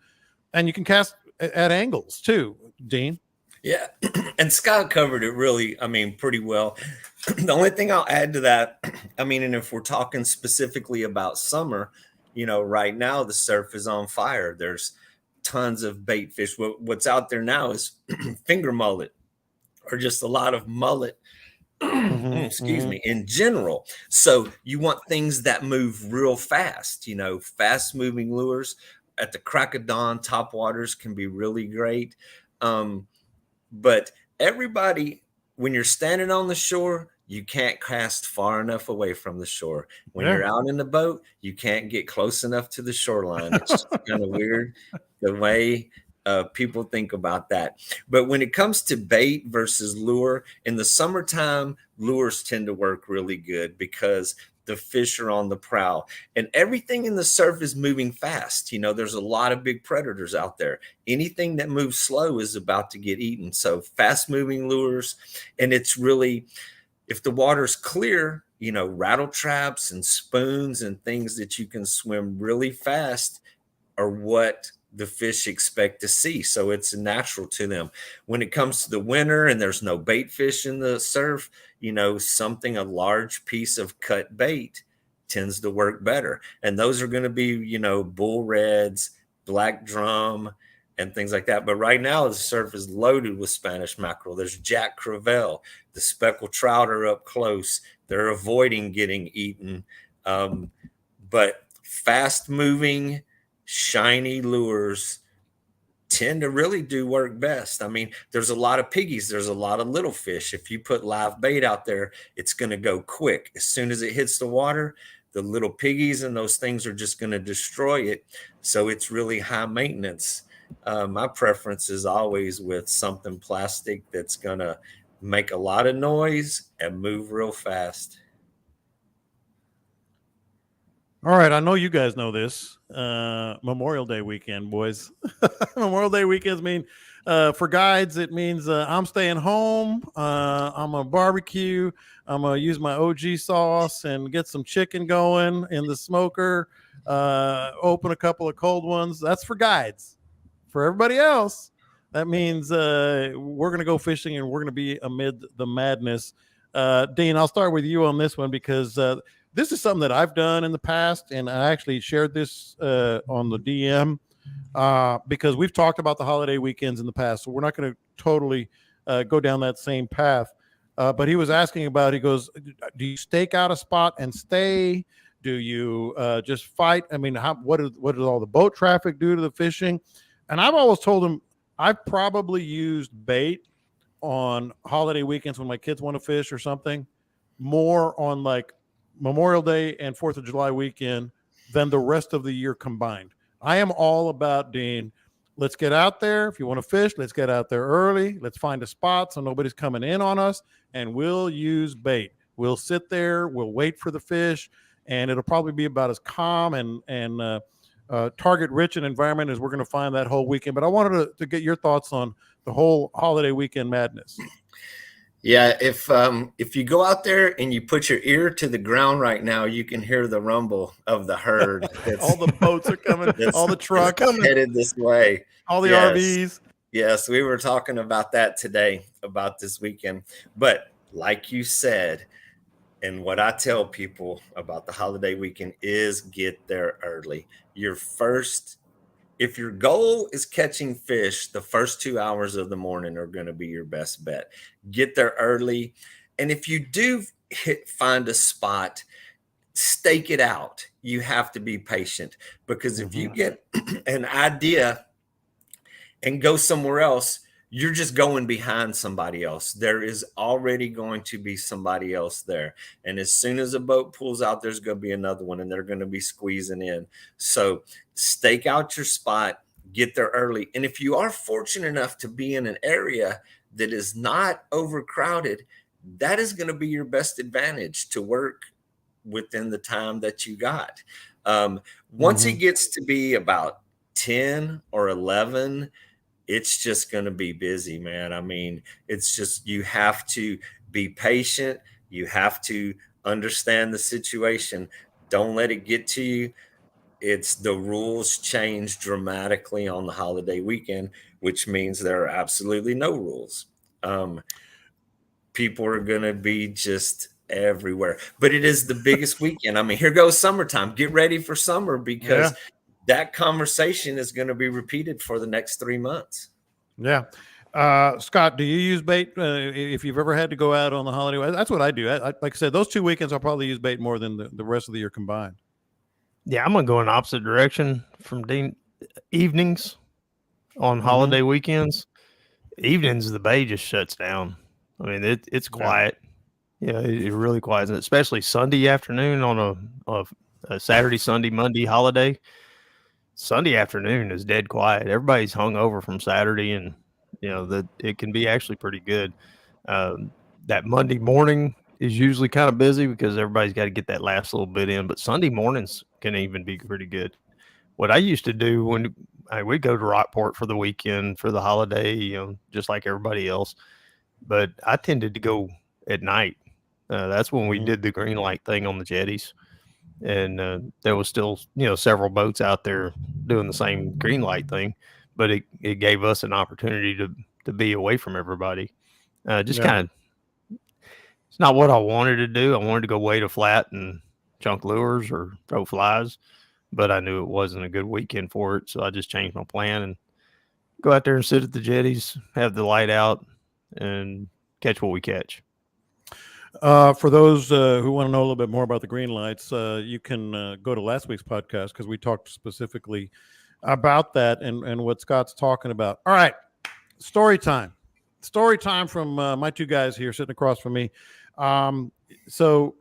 and you can cast at angles too, Dean. Yeah, and Scott covered it really, pretty well. The only thing I'll add to that, and if we're talking specifically about summer, right now the surf is on fire. There's tons of bait fish. What's out there now is finger mullet, or just a lot of mullet. Excuse me, in general. So you want things that move real fast, fast moving lures at the crack of dawn. Top waters can be really great. But everybody, when you're standing on the shore, you can't cast far enough away from the shore. When you're out in the boat, you can't get close enough to the shoreline. It's just kind of weird the way people think about that. But when it comes to bait versus lure, in the summertime, lures tend to work really good because the fish are on the prowl and everything in the surf is moving fast. There's a lot of big predators out there. Anything that moves slow is about to get eaten. So fast moving lures. And it's really, if the water's clear, rattle traps and spoons and things that you can swim really fast are what the fish expect to see. So it's natural to them. When it comes to the winter and there's no bait fish in the surf, a large piece of cut bait tends to work better. And those are going to be, bull reds, black drum, and things like that. But right now the surf is loaded with Spanish mackerel. There's Jack Crevalle, the speckled trout are up close. They're avoiding getting eaten. But fast moving, shiny lures tend to really do work best. There's a lot of piggies. There's a lot of little fish. If you put live bait out there, it's going to go quick. As soon as it hits the water, the little piggies and those things are just going to destroy it. So it's really high maintenance. My preference is always with something plastic that's going to make a lot of noise and move real fast. All right, I know you guys know this. Memorial Day weekend, boys. Memorial Day weekends mean, for guides, it means I'm staying home. I'm going to barbecue. I'm going to use my OG sauce and get some chicken going in the smoker. Open a couple of cold ones. That's for guides. For everybody else, that means we're going to go fishing and we're going to be amid the madness. Dean, I'll start with you on this one because this is something that I've done in the past, and I actually shared this on the DM because we've talked about the holiday weekends in the past, so we're not going to totally go down that same path. But he was asking about, he goes, do you stake out a spot and stay? Do you just fight? What does all the boat traffic do to the fishing? And I've always told him I've probably used bait on holiday weekends when my kids want to fish or something more on like Memorial Day and 4th of July weekend than the rest of the year combined. I am all about, Dean, let's get out there. If you want to fish, let's get out there early. Let's find a spot so nobody's coming in on us, and we'll use bait. We'll sit there. We'll wait for the fish, and it'll probably be about as calm and target-rich an environment as we're going to find that whole weekend. But I wanted to get your thoughts on the whole holiday weekend madness. Yeah, if you go out there and you put your ear to the ground right now, you can hear the rumble of the herd. All the boats are coming, all the trucks headed this way, all the RVs. Yes, we were talking about that today, about this weekend. But like you said, and what I tell people about the holiday weekend is get there early. Your first If your goal is catching fish, the first 2 hours of the morning are going to be your best bet. Get there early. And if you do find a spot, stake it out. You have to be patient, because if you get an idea and go somewhere else, you're just going behind somebody else. There is already going to be somebody else there. And as soon as a boat pulls out, there's going to be another one, and they're going to be squeezing in. So stake out your spot, get there early. And if you are fortunate enough to be in an area that is not overcrowded, that is going to be your best advantage to work within the time that you got. Once it gets to be about 10 or 11, it's just going to be busy, man. I mean, it's just, you have to be patient. You have to understand the situation. Don't let it get to you. It's the rules change dramatically on the holiday weekend, which means there are absolutely no rules. People are going to be just everywhere, but it is the biggest weekend. I mean, here goes summertime. Get ready for summer, because that conversation is going to be repeated for the next 3 months. Yeah. Scott, do you use bait if you've ever had to go out on the holiday? That's what I do. Like I said, those 2 weekends, I'll probably use bait more than the rest of the year combined. Yeah, I'm going to go in the opposite direction from Dean. Evenings on holiday weekends, evenings, the bay just shuts down. I mean, it's quiet. Yeah, it really quiet, especially Sunday afternoon on a Saturday, Sunday, Monday holiday. Sunday afternoon is dead quiet. Everybody's hung over from Saturday, and that it can be actually pretty good. That Monday morning is usually kind of busy because everybody's got to get that last little bit in, but Sunday mornings can even be pretty good. What I used to do when we'd go to Rockport for the weekend for the holiday, just like everybody else, but I tended to go at night. That's when we did the green light thing on the jetties. And there was still, several boats out there doing the same green light thing, but it gave us an opportunity to be away from everybody. Just kind of, it's not what I wanted to do. I wanted to go wait a flat and chunk lures or throw flies, but I knew it wasn't a good weekend for it. So I just changed my plan and go out there and sit at the jetties, have the light out, and catch what we catch. For those who want to know a little bit more about the green lights, you can go to last week's podcast, because we talked specifically about that and what Scott's talking about. All right, story time from my 2 guys here sitting across from me. So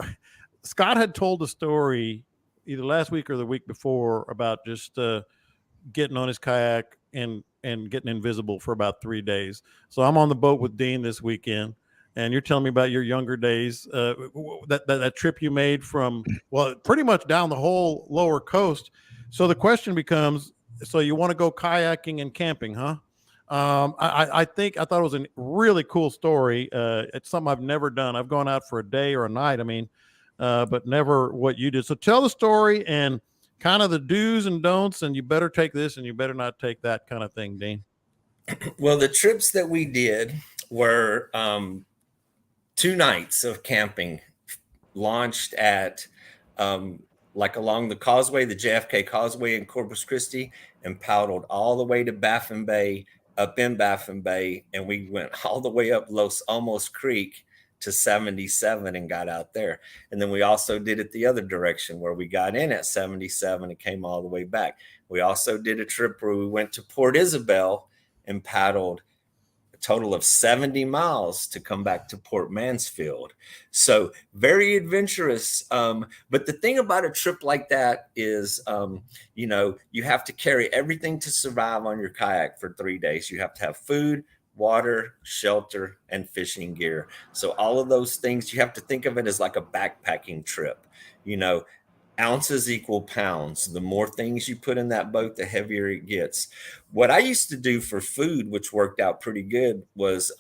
Scott had told a story either last week or the week before about just getting on his kayak and getting invisible for about 3 days. So I'm on the boat with Dean this weekend. And you're telling me about your younger days, that trip you made from, pretty much down the whole lower coast. So the question becomes, so you want to go kayaking and camping, huh? I thought it was a really cool story. It's something I've never done. I've gone out for a day or a night, but never what you did. So tell the story and kind of the do's and don'ts, and you better take this and you better not take that kind of thing, Dean. Well, the trips that we did were 2 nights of camping, launched at like along the causeway, the JFK Causeway in Corpus Christi, and paddled all the way to Baffin Bay, up in Baffin Bay, and we went all the way up Los Alamos Creek to 77 and got out there. And then we also did it the other direction, where we got in at 77 and came all the way back. We also did a trip where we went to Port Isabel and paddled total of 70 miles to come back to Port Mansfield. So very adventurous. But the thing about a trip like that is, you have to carry everything to survive on your kayak for 3 days. You have to have food, water, shelter, and fishing gear. So all of those things, you have to think of it as like a backpacking trip. Ounces equal pounds. The more things you put in that boat, the heavier it gets. What I used to do for food, which worked out pretty good, was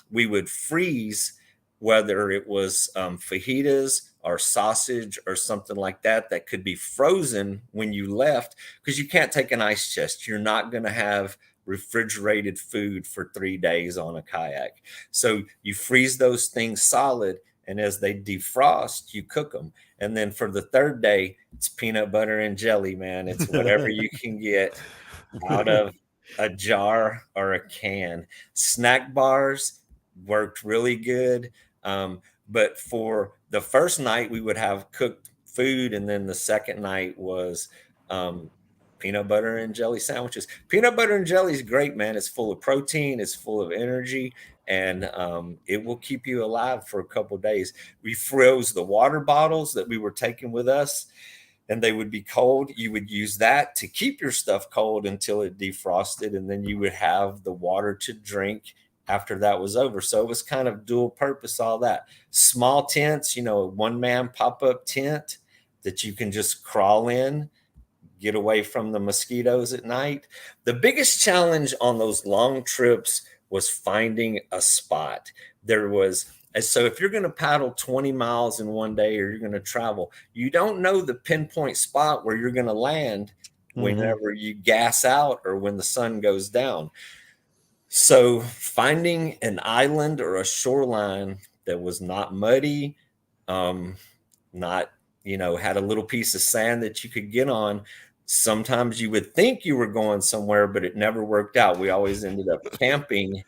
we would freeze, whether it was fajitas or sausage or something like that could be frozen when you left, because you can't take an ice chest. You're not going to have refrigerated food for 3 days on a kayak. So you freeze those things solid, and as they defrost, you cook them. And then for the 3rd day, it's peanut butter and jelly, man. It's whatever you can get. out of a jar or a can. Snack bars worked really good. But for the first night, we would have cooked food, and then the second night was peanut butter and jelly sandwiches. Peanut butter and jelly is great, man. It's full of protein, it's full of energy, and it will keep you alive for a couple of days. We froze the water bottles that we were taking with us, and they would be cold. You would use that to keep your stuff cold until it defrosted, and then you would have the water to drink after that was over. So it was kind of dual purpose, all that. Small tents, a one-man pop-up tent that you can just crawl in, get away from the mosquitoes at night. The biggest challenge on those long trips was finding a spot. So if you're going to paddle 20 miles in one day, or you're going to travel, you don't know the pinpoint spot where you're going to land whenever you gas out or when the sun goes down. So finding an island or a shoreline that was not muddy, not, had a little piece of sand that you could get on. Sometimes you would think you were going somewhere, but it never worked out. We always ended up camping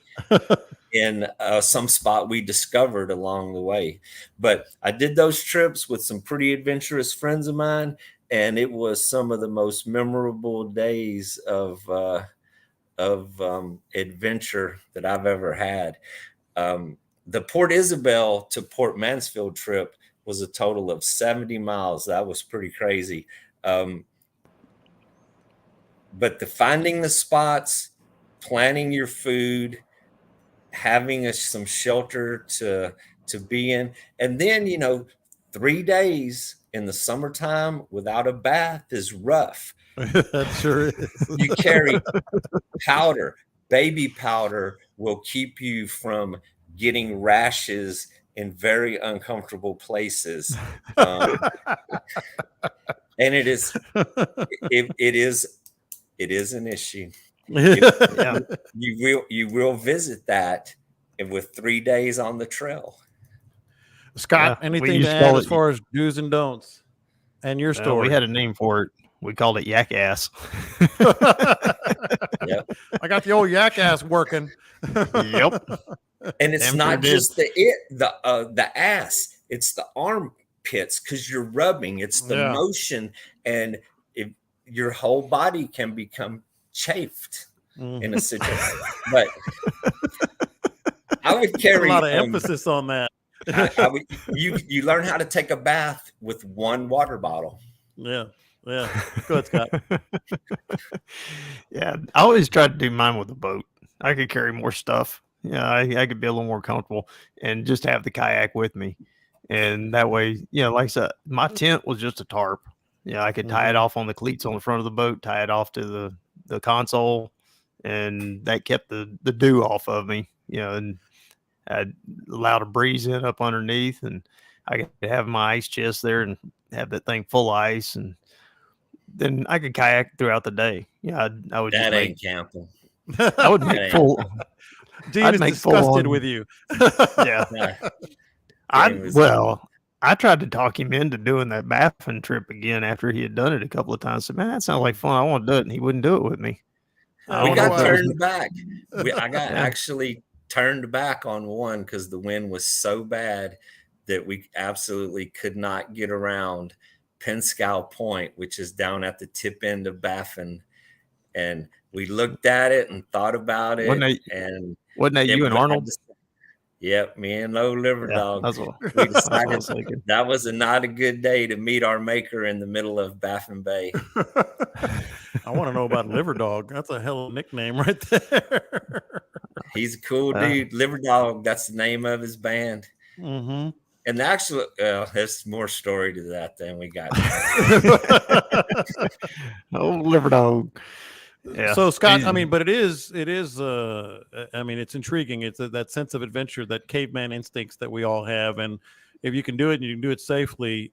in some spot we discovered along the way. But I did those trips with some pretty adventurous friends of mine, and it was some of the most memorable days of adventure that I've ever had. The Port Isabel to Port Mansfield trip was a total of 70 miles. That was pretty crazy. But finding the spots, planning your food, having some shelter to be in, and then 3 days in the summertime without a bath is rough. That sure is. You carry powder. Baby powder will keep you from getting rashes in very uncomfortable places. And it is an issue. You will visit that with 3 days on the trail. Scott, anything to add as far as do's and don'ts and your story? We had a name for it. We called it yak ass. Yep. I got the old yak ass working. Yep. And it's not just the ass, it's the armpits, because you're rubbing. It's the motion, and your whole body can become chafed in a situation. But I would carry a lot of emphasis on that. You learn how to take a bath with one water bottle. Yeah. Go ahead, Scott. Yeah, I always tried to do mine with a boat. I could carry more stuff. I could be a little more comfortable and just have the kayak with me. And that way, like I said, my tent was just a tarp. I could tie it off on the cleats on the front of the boat, tie it off to the console, and that kept the dew off of me, and I allowed a breeze in up underneath, and I could have my ice chest there and have that thing full of ice, and then I could kayak throughout the day. I would. That ain't camping. I would make full. Dean is disgusted with you. Yeah. I tried to talk him into doing that Baffin trip again after he had done it a couple of times. I said, man, that sounds like fun. I want to do it. And he wouldn't do it with me. We got turned back. I got actually turned back on one because the wind was so bad that we absolutely could not get around Penscow Point, which is down at the tip end of Baffin. And we looked at it and thought about it. Wasn't that you and Arnold? Yep, me and Low Liver Dog. We decided that was not a good day to meet our maker in the middle of Baffin Bay. I want to know about Liver Dog. That's a hell of a nickname right there. He's a cool dude. Liver Dog, that's the name of his band. Mm-hmm. And actually, there's more story to that than we got. Oh, Liver Dog. Yeah. So Scott, but it is, it's intriguing. It's that sense of adventure, that caveman instincts that we all have. And if you can do it and you can do it safely,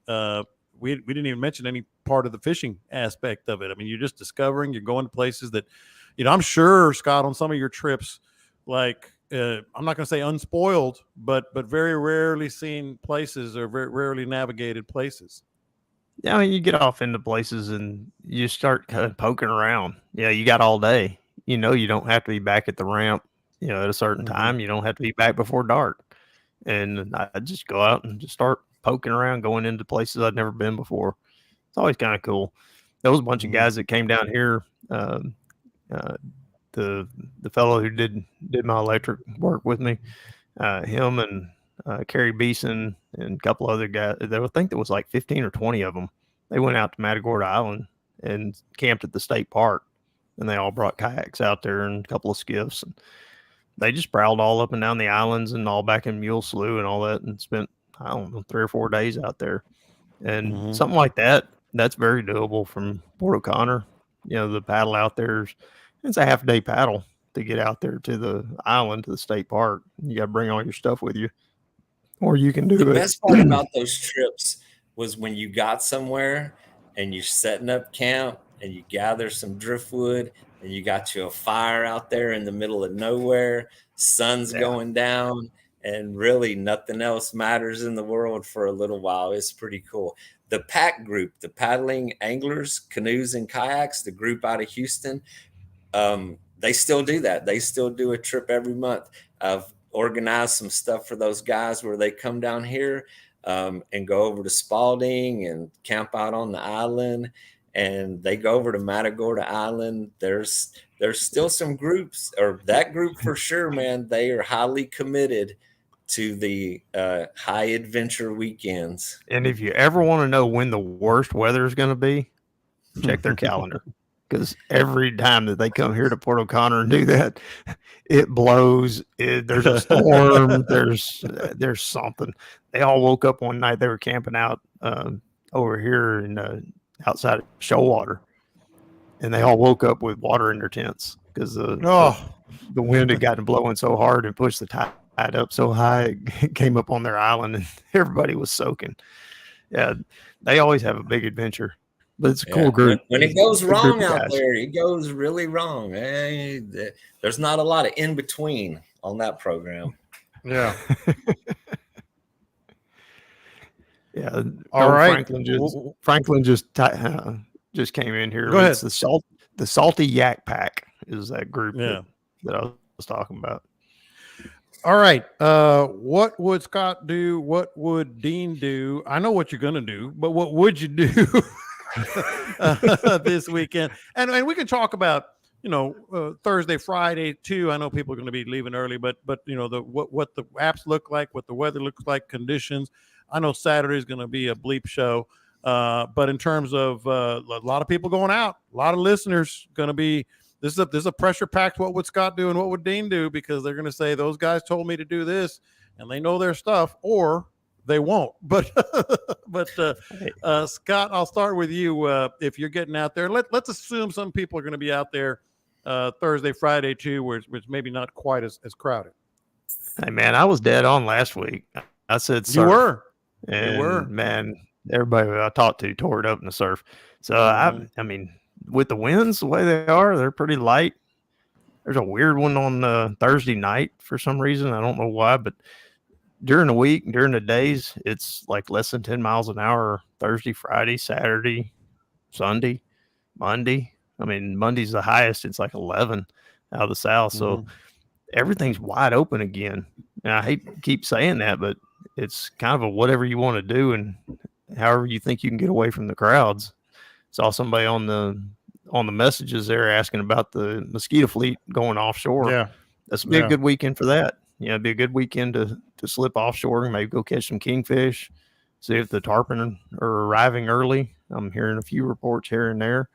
we didn't even mention any part of the fishing aspect of it. I mean, you're just discovering, you're going to places that, I'm sure, Scott, on some of your trips, like, I'm not going to say unspoiled, but very rarely seen places or very rarely navigated places. Yeah, I mean, you get off into places and you start kind of poking around. Yeah, you got all day. You know, you don't have to be back at the ramp, at a certain time. You don't have to be back before dark. And I just go out and just start poking around, going into places I'd never been before. It's always kind of cool. There was a bunch of guys that came down here. Uh, the fellow who did my electric work with me, him and Kerry Beeson and a couple other guys. I think there was like 15 or 20 of them. They went out to Matagorda Island and camped at the state park, and they all brought kayaks out there and a couple of skiffs. And they just prowled all up and down the islands and all back in Mule Slough and all that, and spent, I don't know, 3 or 4 days out there. And something like that, that's very doable from Port O'Connor. The paddle out there, it's a half-day paddle to get out there to the island, to the state park. You got to bring all your stuff with you, or you can do The it. best part about those trips was when you got somewhere and you're setting up camp and you gather some driftwood and you got you a fire out there in the middle of nowhere, sun's going down, and really nothing else matters in the world for a little while. It's pretty cool. The pack group, the paddling anglers, canoes and kayaks, the group out of Houston, they still do that. They still do a trip every month. I've organized some stuff for those guys where they come down here and go over to Spalding and camp out on the island, and they go over to Matagorda Island. There's still some groups, or that group for sure, man. They are highly committed to the high adventure weekends. And if you ever want to know when the worst weather is going to be, check their calendar. Because every time that they come here to Port O'Connor and do that, it blows. There's a storm. there's something. They all woke up one night. They were camping out over here in outside of Shoalwater, and they all woke up with water in their tents because the wind had gotten blowing so hard and pushed the tide up so high it came up on their island, and everybody was soaking. Yeah, they always have a big adventure. But it's a cool group. When it goes wrong out there, it goes really wrong. There's not a lot of in between on that program. Yeah. Yeah. All right. Franklin just came in here. Go ahead. It's the Salty Yak Pack is that group that I was talking about. All right. What would Scott do? What would Dean do? I know what you're going to do, but what would you do this weekend? And we can talk about, Thursday, Friday too. I know people are going to be leaving early, but what the apps look like, what the weather looks like, conditions. I know Saturday is going to be a bleep show. But in terms of a lot of people going out, a lot of listeners going to be, this is a pressure packed. What would Scott do and what would Dean do? Because they're going to say those guys told me to do this, and they know their stuff, or they won't. But Scott, I'll start with you. If you're getting out there, let's assume some people are going to be out there Thursday, Friday too, where it's maybe not quite as crowded. Hey man, I was dead on last week. I said surf. You were, man. Everybody I talked to tore it up in the surf. So I mean, with the winds the way they are, they're pretty light. There's a weird one on Thursday night for some reason. I don't know why, but during the week, during the days, it's like less than 10 miles an hour. Thursday, Friday, Saturday, Sunday, Monday. I mean, Monday's the highest. It's like 11 out of the south. So everything's wide open again. And I hate to keep saying that, but it's kind of a whatever you want to do and however you think you can get away from the crowds. Saw somebody on the messages there asking about the mosquito fleet going offshore. Yeah. That's be a good weekend for that. It'd be a good weekend to slip offshore and maybe go catch some kingfish, see if the tarpon are arriving early. I'm hearing a few reports here and there.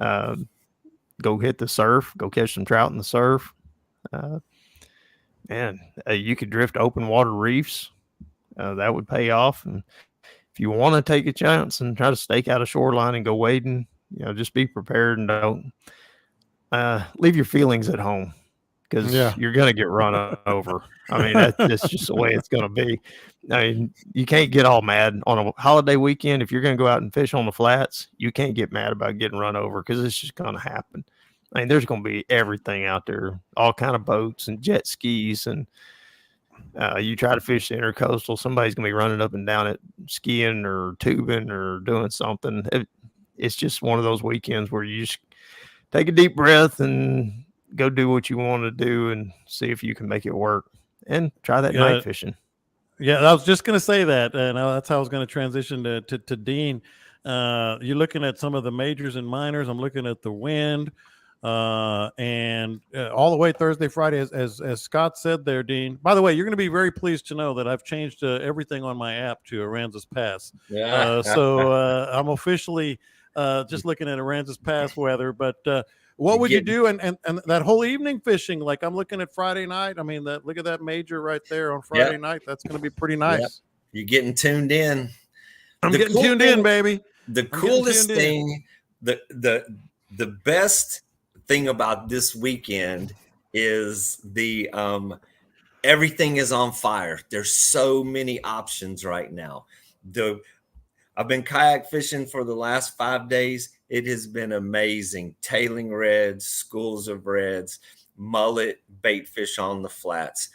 Go hit the surf, go catch some trout in the surf. You could drift open water reefs. That would pay off. And if you want to take a chance and try to stake out a shoreline and go wading, just be prepared and don't leave your feelings at home, because you're going to get run over. I mean, that's just the way it's going to be. I mean, you can't get all mad on a holiday weekend. If you're going to go out and fish on the flats, you can't get mad about getting run over, because it's just going to happen. I mean, there's going to be everything out there, all kind of boats and jet skis and You try to fish the intercoastal, somebody's going to be running up and down it, skiing or tubing or doing something. It's just one of those weekends where you just take a deep breath and go do what you want to do and see if you can make it work and try that night fishing. Yeah, I was just going to say that. That's how I was going to transition to Dean. You're looking at some of the majors and minors. I'm looking at the wind. And all the way Thursday, Friday, as Scott said there, Dean. By the way, you're going to be very pleased to know that I've changed everything on my app to Aransas Pass. So I'm officially just looking at Aransas Pass weather. But what would you do? And that whole evening fishing, like I'm looking at Friday night. I mean, look at that major right there on Friday night. That's going to be pretty nice. Yep. You're getting tuned in. I'm getting tuned in, baby. The coolest thing, the best thing about this weekend is the everything is on fire. There's so many options right now. I've been kayak fishing for the last 5 days. It has been amazing. Tailing reds, schools of reds, mullet, bait fish on the flats.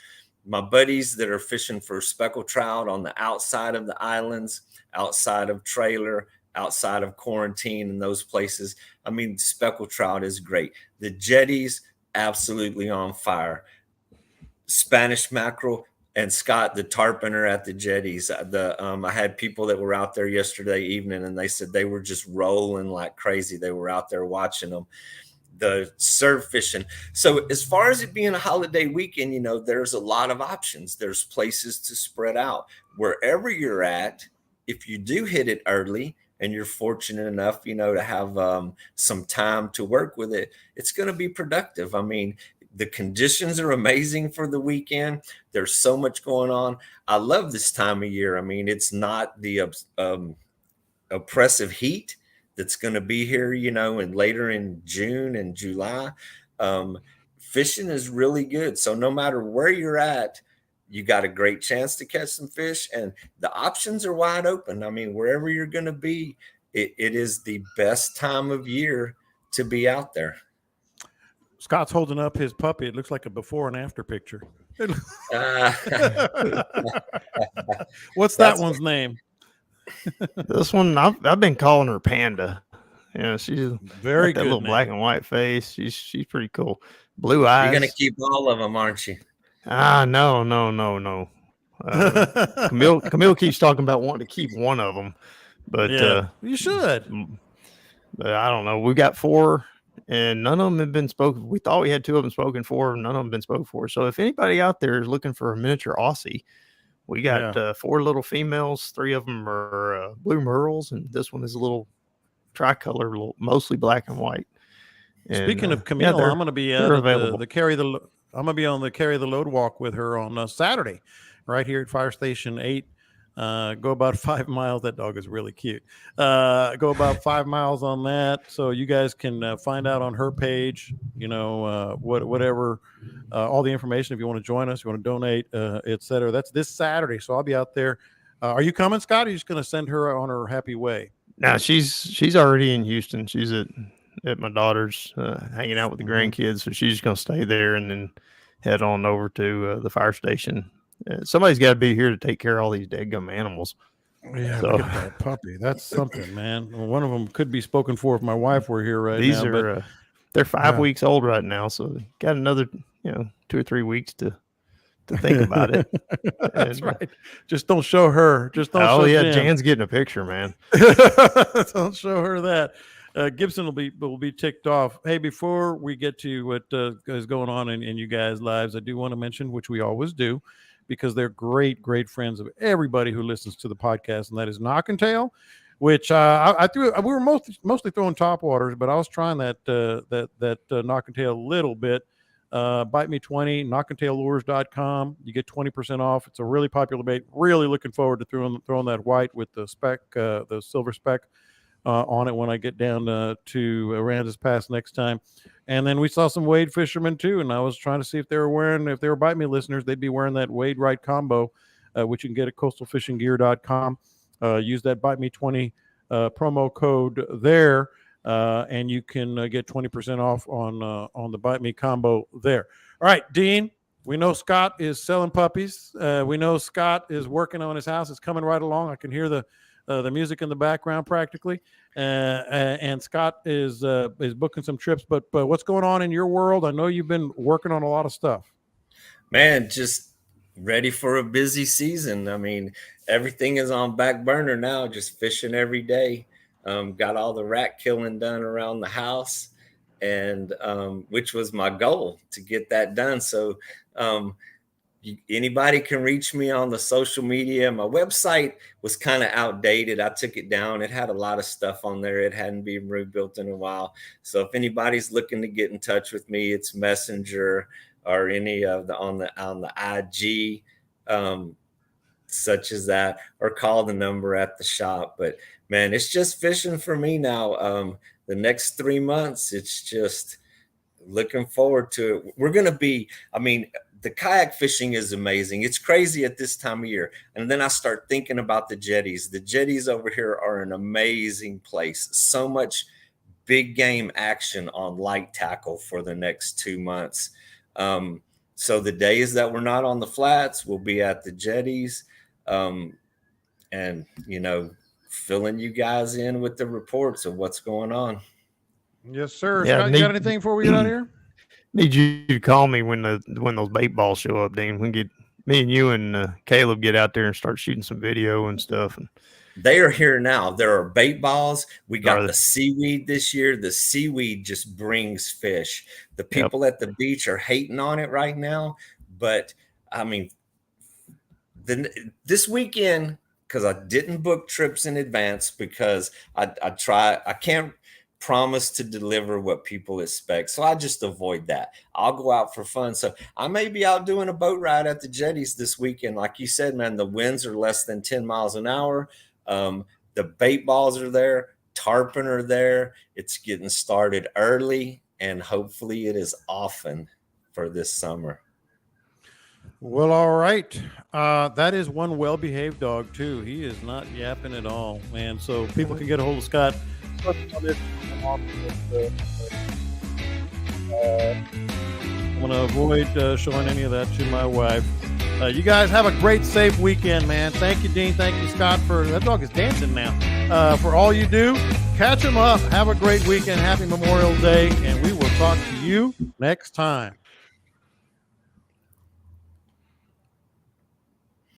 My buddies that are fishing for speckled trout on the outside of the islands, outside of trailer, outside of quarantine and those places. I mean, speckled trout is great. The jetties, absolutely on fire. Spanish mackerel and Scott, the tarpon, are at the jetties. I had people that were out there yesterday evening and they said they were just rolling like crazy. They were out there watching them. The surf fishing. So as far as it being a holiday weekend, there's a lot of options. There's places to spread out. Wherever you're at, if you do hit it early and you're fortunate enough, to have some time to work with it, it's going to be productive. I mean, the conditions are amazing for the weekend. There's so much going on. I love this time of year. I mean, it's not the oppressive heat that's going to be here, and later in June and July. Fishing is really good. So no matter where you're at, you got a great chance to catch some fish, and the options are wide open. I mean, wherever you're going to be, it is the best time of year to be out there. Scott's holding up his puppy. It looks like a before and after picture. What's that one's name? This one, I've been calling her Panda. She's very got that good little name. black and white face. She's pretty cool. Blue eyes. You're gonna keep all of them, aren't you? No. Camille keeps talking about wanting to keep one of them, but you should. But I don't know. We got 4, and none of them have been spoken. We thought we had 2 of them spoken for, none of them been spoken for. So if anybody out there is looking for a miniature Aussie, we got 4 little females. 3 of them are blue merles, and this one is a little tricolor, mostly black and white. And, speaking of Camille, I'm going to be at the carry the. I'm going to be on the carry the load walk with her on Saturday, right here at Fire Station 8. Go about 5 miles. That dog is really cute. Go about 5 miles on that, so you guys can find out on her page. Whatever, all the information. If you want to join us, you want to donate, etc. That's this Saturday, so I'll be out there. Are you coming, Scott? Or are you just going to send her on her happy way? Now she's already in Houston. She's at my daughter's, hanging out with the grandkids, so she's just going to stay there and then head on over to the fire station. Somebody's got to be here to take care of all these deadgum animals. Yeah, look at that puppy. That's something, man. One of them could be spoken for if my wife were here right these now. These are they're 5 weeks old right now, so got another 2 or 3 weeks to think about it. That's right. Just don't show her. Just don't. Oh yeah, Jan's getting a picture, man. Don't show her that. Gibson will be ticked off. Hey, before we get to what is going on in you guys' lives, I do want to mention, which we always do, because they're great friends of everybody who listens to the podcast, and that is Knock and Tail, which we were mostly throwing top waters, but I was trying that Knock and Tail a little bit. Bite me 20, knockandtaillures.com. You get 20% off. It's a really popular bait. Really looking forward to throwing that white with the speck, the silver speck on it when I get down to Aransas Pass next time. And then we saw some Wade fishermen too, and I was trying to see if they were Bite Me listeners, they'd be wearing that Wade Right combo, which you can get at coastalfishinggear.com. Use that Bite Me 20 promo code there, and you can get 20% off on the Bite Me combo there. All right, Dean, We know Scott is selling puppies. We know Scott is working on his house. It's coming right along. I can hear the music in the background practically. And Scott is booking some trips. But what's going on in your world? I know you've been working on a lot of stuff. Man, just ready for a busy season. I mean, everything is on back burner now, just fishing every day. Got all the rat killing done around the house, and which was my goal, to get that done. So anybody can reach me on the social media. My website was kind of outdated. I took it down. It had a lot of stuff on there. It hadn't been rebuilt in a while. So if anybody's looking to get in touch with me, it's Messenger or any of the on the IG, such as that, or call the number at the shop. But man, it's just fishing for me now. The next 3 months, it's just looking forward to it. We're going to be, I mean, the kayak fishing is amazing. It's crazy at this time of year. And then I start thinking about the jetties. The jetties over here are an amazing place. So much big game action on light tackle for the next 2 months. So the days that we're not on the flats, we'll be at the jetties, and, you know, filling you guys in with the reports of what's going on. Yes, sir. Yeah, Scott, you got anything before we get out of here? Need you to call me when those bait balls show up, Dean. We can get me and you and Caleb get out there and start shooting some video and stuff. And they are here now. There are bait balls. We got the seaweed this year. The seaweed just brings fish. The people at the beach are hating on it right now. But I mean, this weekend, because I didn't book trips in advance, because I can't promise to deliver what people expect. So I just avoid that. I'll go out for fun. So I may be out doing a boat ride at the jetties this weekend. Like you said, man, the winds are less than 10 miles an hour. The bait balls are there. Tarpon are there. It's getting started early, and hopefully it is often for this summer. Well, all right. That is one well-behaved dog, too. He is not yapping at all, man. So people can get a hold of Scott. I'm going to avoid showing any of that to my wife. You guys have a great, safe weekend, man. Thank you, Dean. Thank you, Scott. That dog is dancing now. For all you do, catch him up. Have a great weekend. Happy Memorial Day, and we will talk to you next time.